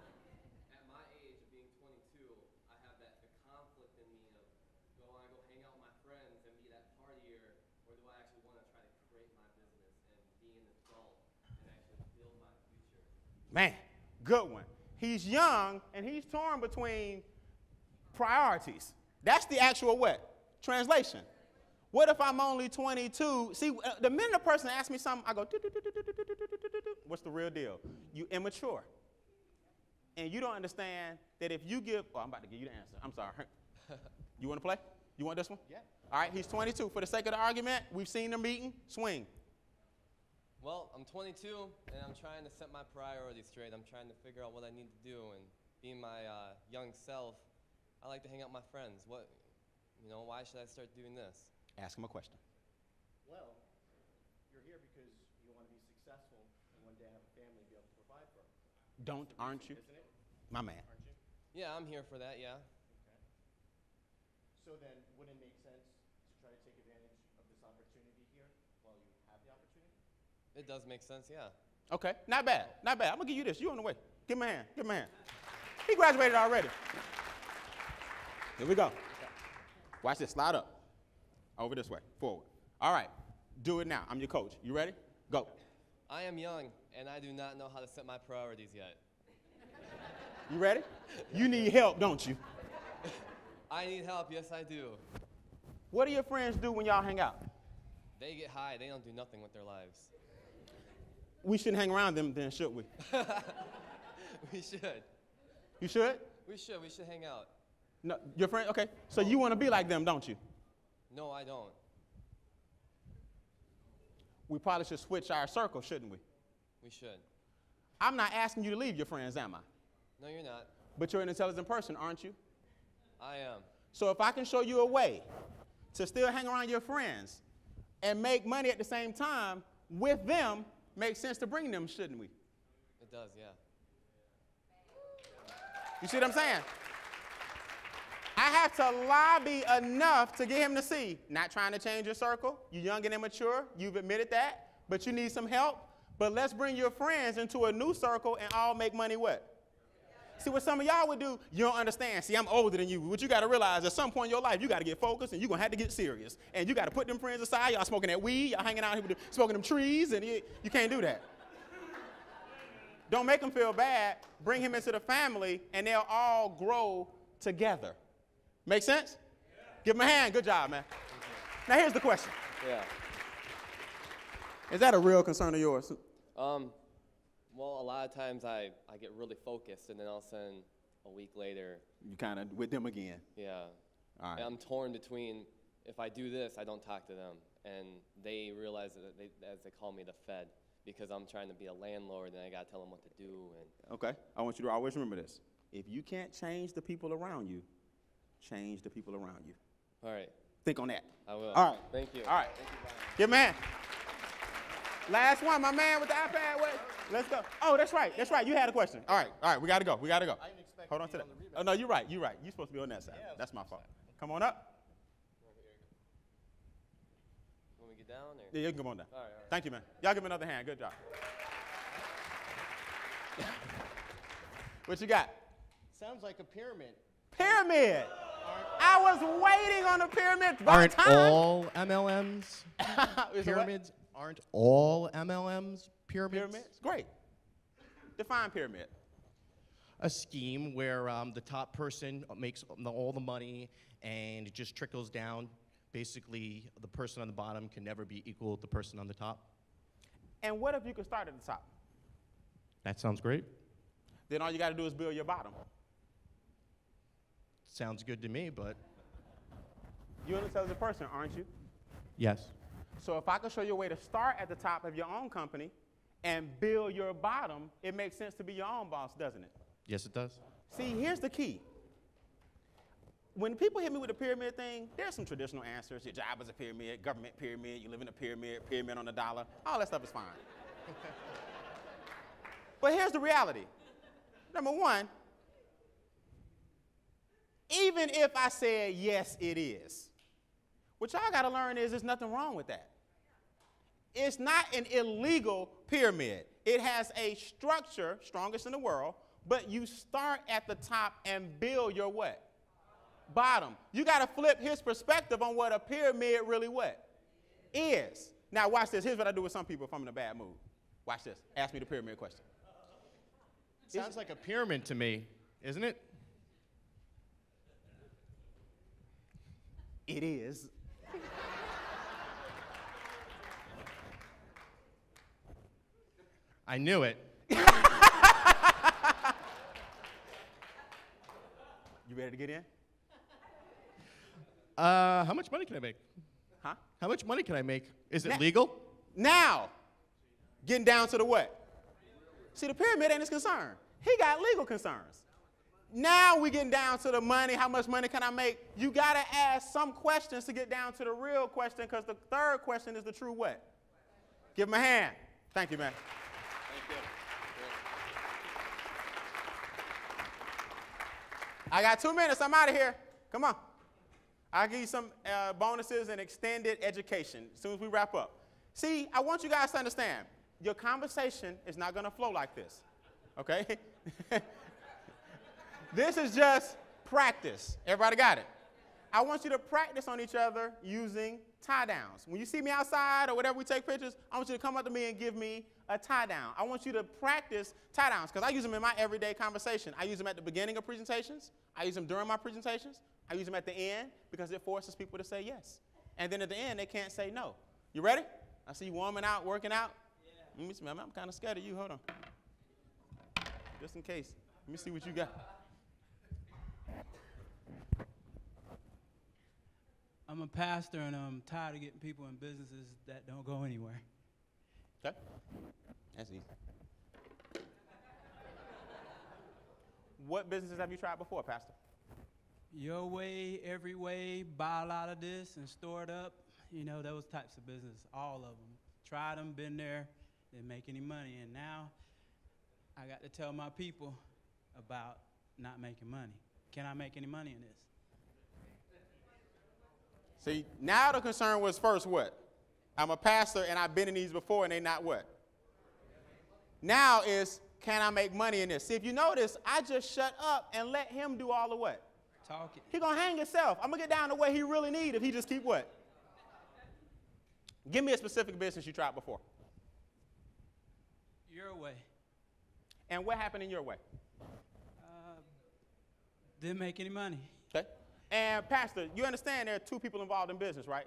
at my age of being 22, I have the conflict in me of, do I want to go hang out with my friends and be that partier, or do I actually want to try to create my business and be an adult and actually build my future? Man, good one. He's young, and he's torn between priorities. That's the actual what? Translation. What if I'm only 22? See, the minute a person asks me something, I go, what's the real deal? You immature. And you don't understand that if you give, I'm about to give you the answer. I'm sorry. You want to play? You want this one? Yeah. All right, he's 22. For the sake of the argument, we've seen the meeting. Swing. Well, I'm 22, and I'm trying to set my priorities straight. I'm trying to figure out what I need to do, and being my young self, I like to hang out with my friends. Why should I start doing this? Ask him a question. Well, you're here because you want to be successful and one day have a family and be able to provide for them. Aren't you? Isn't it? My man. Aren't you? Yeah, I'm here for that, yeah. Okay. So then, wouldn't it make sense to try to take advantage of this opportunity here while you have the opportunity? It does make sense, yeah. Okay, not bad, not bad. I'm gonna give you this. You on the way. Give him a hand. Give him a hand. He graduated already. Here we go. Watch this. Slide up. Over this way. Forward. All right. Do it now. I'm your coach. You ready? Go. I am young, and I do not know how to set my priorities yet. You ready? You need help, don't you? I need help. Yes, I do. What do your friends do when y'all hang out? They get high. They don't do nothing with their lives. We shouldn't hang around them then, should we? We should. You should? We should. We should hang out. No, your friend? Okay. So you want to be like them, don't you? No, I don't. We probably should switch our circle, shouldn't we? We should. I'm not asking you to leave your friends, am I? No, you're not. But you're an intelligent person, aren't you? I am. So if I can show you a way to still hang around your friends and make money at the same time with them, makes sense to bring them, shouldn't we? It does, yeah. You see what I'm saying? I have to lobby enough to get him to see, not trying to change your circle. You're young and immature. You've admitted that. But you need some help. But let's bring your friends into a new circle and all make money what? See, what some of y'all would do, you don't understand. See, I'm older than you. What you got to realize, at some point in your life, you got to get focused, and you're going to have to get serious. And you got to put them friends aside. Y'all smoking that weed. Y'all hanging out here with them, smoking them trees, and you can't do that. Don't make him feel bad. Bring him into the family, and they'll all grow together. Make sense? Yeah. Give him a hand. Good job, man. Now, here's the question. Yeah. Is that a real concern of yours? Well, a lot of times I get really focused, and then all of a sudden, a week later. You kind of with them again. Yeah. All right. And I'm torn between, if I do this, I don't talk to them. And they realize that, as they call me, the Fed, because I'm trying to be a landlord, and I got to tell them what to do. And Okay. I want you to always remember this. If you can't change the people around you, change the people around you. All right. Think on that. I will. All right. Thank you. All right. Thank you, Brian. Give him a hand. Last one, my man with the iPad. Wait. Let's go. Oh, that's right. That's right. You had a question. All right. We got to go. We got to go. I didn't expect Hold on to to be that. on the rebound. Oh, no, you're right. You're right. You're supposed to be on that side. Yeah, That's my fault. Come on up. Want me to get down? Or? Yeah, you can come on down. All right. Thank you, man. Y'all give me another hand. Good job. What you got? Sounds like a pyramid. Pyramid. I was waiting on a pyramid. About Aren't time. all MLMs Is it what? pyramids? Aren't all MLMs pyramids? Pyramids? Great. Define pyramid. A scheme where the top person makes all the money and it just trickles down. Basically, the person on the bottom can never be equal to the person on the top. And what if you could start at the top? That sounds great. Then all you got to do is build your bottom. Sounds good to me, but You're an intelligent person, aren't you? yes. So if I could show you a way to start at the top of your own company and build your bottom, it makes sense to be your own boss, doesn't it? Yes, it does. See, here's the key. When people hit me with the pyramid thing, there's some traditional answers. Your job is a pyramid, government pyramid, you live in a pyramid, pyramid on the dollar. All that stuff is fine. But here's the reality. Number one, even if I said, yes, it is, what y'all got to learn is there's nothing wrong with that. It's not an illegal pyramid. It has a structure, strongest in the world, but you start at the top and build your what? Bottom. You got to flip his perspective on what a pyramid really what? Is. Now watch this. Here's what I do with some people if I'm in a bad mood. Watch this. Ask me the pyramid question. Sounds like a pyramid to me, isn't it? It is. I knew it. You ready to get in? How much money can I make? Huh? How much money can I make? Is it Now- legal? Now, getting down to the what? See, the pyramid ain't his concern. He got legal concerns. Now we getting down to the money. How much money can I make? You got to ask some questions to get down to the real question, because the third question is the true what? Give him a hand. Thank you, man. Thank you. I got 2 minutes. I'm out of here. Come on. I'll give you some bonuses and extended education as soon as we wrap up. See, I want you guys to understand, your conversation is not going to flow like this, okay? This is just practice. Everybody got it? I want you to practice on each other using tie downs. When you see me outside or whatever we take pictures, I want you to come up to me and give me a tie down. I want you to practice tie downs because I use them in my everyday conversation. I use them at the beginning of presentations. I use them during my presentations. I use them at the end because it forces people to say yes. And then at the end, they can't say no. You ready? I see you warming out, working out. Yeah. Let me see, I'm kind of scared of you. Hold on. Just in case. Let me see what you got. I'm a pastor, and I'm tired of getting people in businesses that don't go anywhere. Okay. That's easy. What businesses have you tried before, Pastor? Your way, every way, buy a lot of this and store it up. You know, those types of business, all of them. Tried them, been there, didn't make any money. And now I got to tell my people about not making money. Can I make any money in this? See, now the concern was first what? I'm a pastor and I've been in these before and they not what? Now is, can I make money in this? See, if you notice, I just shut up and let him do all the what? Talking. He gonna hang himself. I'm gonna get down to what he really need if he just keep what? Give me a specific business you tried before. Your way. And what happened in your way? Didn't make any money. Okay. And Pastor, you understand there are two people involved in business, right?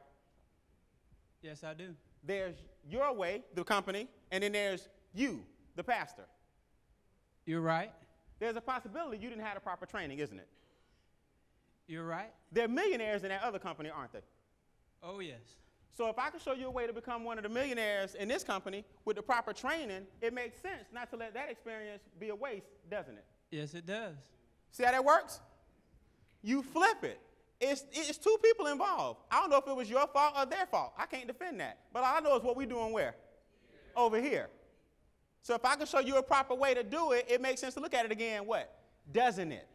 Yes, I do. There's your way, the company, and then there's you, the pastor. You're right. There's a possibility you didn't have the proper training, isn't it? You're right. They're millionaires in that other company, aren't they? Oh, yes. So if I can show you a way to become one of the millionaires in this company with the proper training, it makes sense not to let that experience be a waste, doesn't it? Yes, it does. See how that works? You flip it. It's two people involved. I don't know if it was your fault or their fault. I can't defend that. But all I know is what we're doing where? Over here. So if I can show you a proper way to do it, it makes sense to look at it again, what? Doesn't it?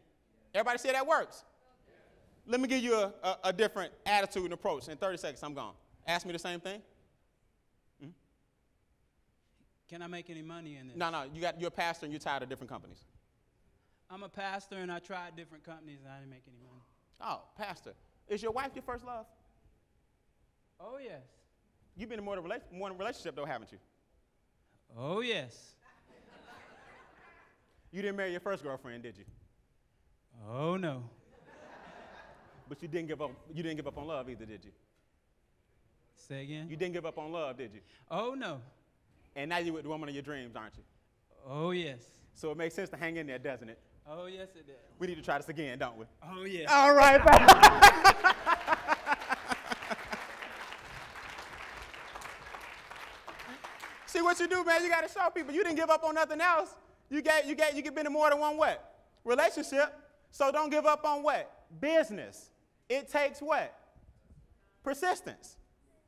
Everybody say that works? Let me give you a different attitude and approach. In 30 seconds, I'm gone. Ask me the same thing. Mm-hmm. Can I make any money in this? No, you're a pastor and you're tired of different companies. I'm a pastor, and I tried different companies, and I didn't make any money. Oh, pastor. Is your wife your first love? Oh, yes. You've been in more than a relationship, though, haven't you? Oh, yes. You didn't marry your first girlfriend, did you? Oh, no. But you didn't give up on love either, did you? Say again? You didn't give up on love, did you? Oh, no. And now you're with the woman of your dreams, aren't you? Oh, yes. So it makes sense to hang in there, doesn't it? Oh, yes, it does. We need to try this again, don't we? Oh, yes. All right. See what you do, man? You got to show people. You didn't give up on nothing else. You get been in more than one what? Relationship. So don't give up on what? Business. It takes what? Persistence.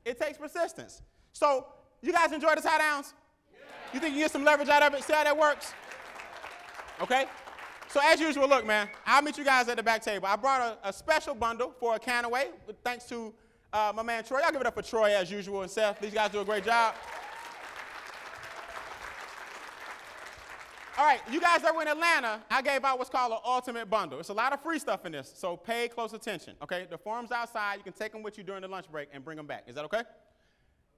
It takes persistence. So you guys enjoy the tie downs? Yeah. You think you get some leverage out of it? See how that works? Okay? So as usual, look, man, I'll meet you guys at the back table. I brought a special bundle for a Canaway, thanks to my man Troy. Y'all give it up for Troy as usual and Seth. These guys do a great job. All right, you guys that were in Atlanta, I gave out what's called an ultimate bundle. It's a lot of free stuff in this, so pay close attention, okay? The form's outside. You can take them with you during the lunch break and bring them back. Is that okay?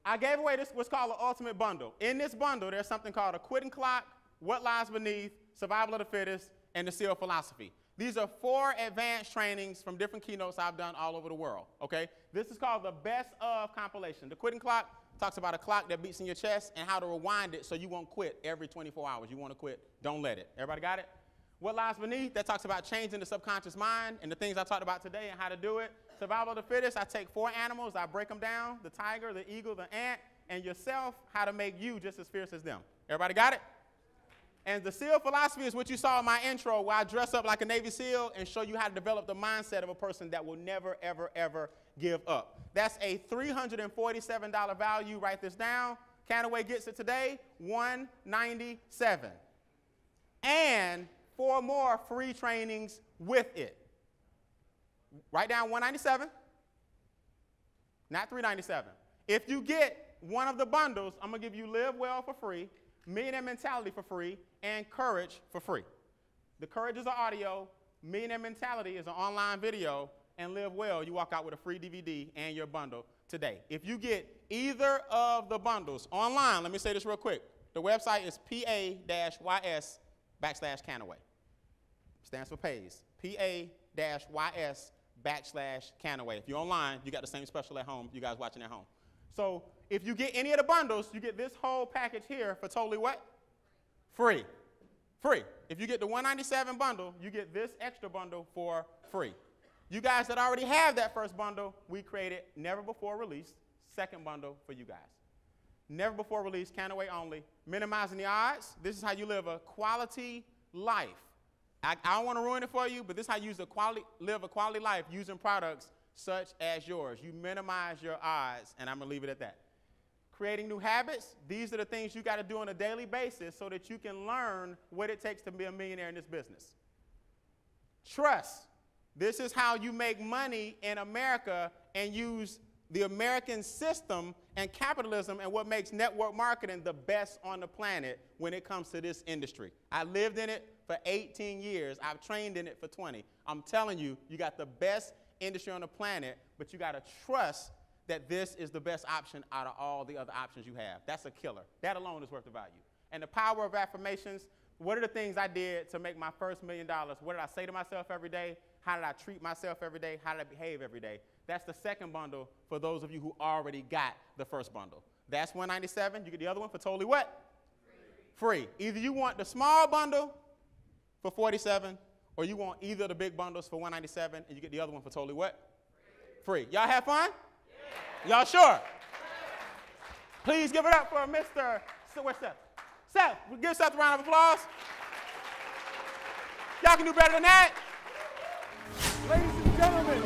I gave away this what's called an ultimate bundle. In this bundle, there's something called a quitting clock, what lies beneath, survival of the fittest, and the SEAL philosophy. These are 4 advanced trainings from different keynotes I've done all over the world, okay? This is called the best of compilation. The quitting clock talks about a clock that beats in your chest and how to rewind it so you won't quit every 24 hours. You want to quit, don't let it. Everybody got it? What lies beneath, that talks about changing the subconscious mind and the things I talked about today and how to do it. Survival of the fittest, I take 4 animals, I break them down, the tiger, the eagle, the ant, and yourself, how to make you just as fierce as them. Everybody got it? And the SEAL philosophy is what you saw in my intro, where I dress up like a Navy SEAL and show you how to develop the mindset of a person that will never, ever, ever give up. That's a $347 value. Write this down. Canaway gets it today, $197. And 4 more free trainings with it. Write down $197, not $397. If you get one of the bundles, I'm going to give you Live Well for free, Millionaire Mentality for free, and Courage for free. The Courage is an audio. Millionaire Mentality is an online video. and live well, you walk out with a free DVD and your bundle today. If you get either of the bundles online, let me say this real quick. The website is PA-YS/Canaway. Stands for pays. PA-YS/Canaway. If you're online, you got the same special at home. You guys watching at home. So if you get any of the bundles, you get this whole package here for totally what? Free. Free. If you get the $197 bundle, you get this extra bundle for free. You guys that already have that first bundle, we created never before released second bundle for you guys. Never before released, Canaway only, minimizing the odds. This is how you live a quality life. I don't want to ruin it for you, but this is how you live a quality life using products such as yours. You minimize your odds, and I'm going to leave it at that. Creating new habits, these are the things you got to do on a daily basis so that you can learn what it takes to be a millionaire in this business. Trust. This is how you make money in America and use the American system and capitalism and what makes network marketing the best on the planet when it comes to this industry. I lived in it for 18 years. I've trained in it for 20. I'm telling you, you got the best industry on the planet, but you got to trust that this is the best option out of all the other options you have. That's a killer. That alone is worth the value. And the power of affirmations, what are the things I did to make my first $1 million? What did I say to myself every day? How did I treat myself every day? How did I behave every day? That's the second bundle for those of you who already got the first bundle. That's $197. You get the other one for totally what? Free. Either you want the small bundle for $47, or you want either of the big bundles for $197, and you get the other one for totally what? Free. Y'all have fun? Yeah. Y'all sure? Please give it up for Mr. Where's Seth? Seth, give Seth a round of applause. Y'all can do better than that. Ladies and gentlemen,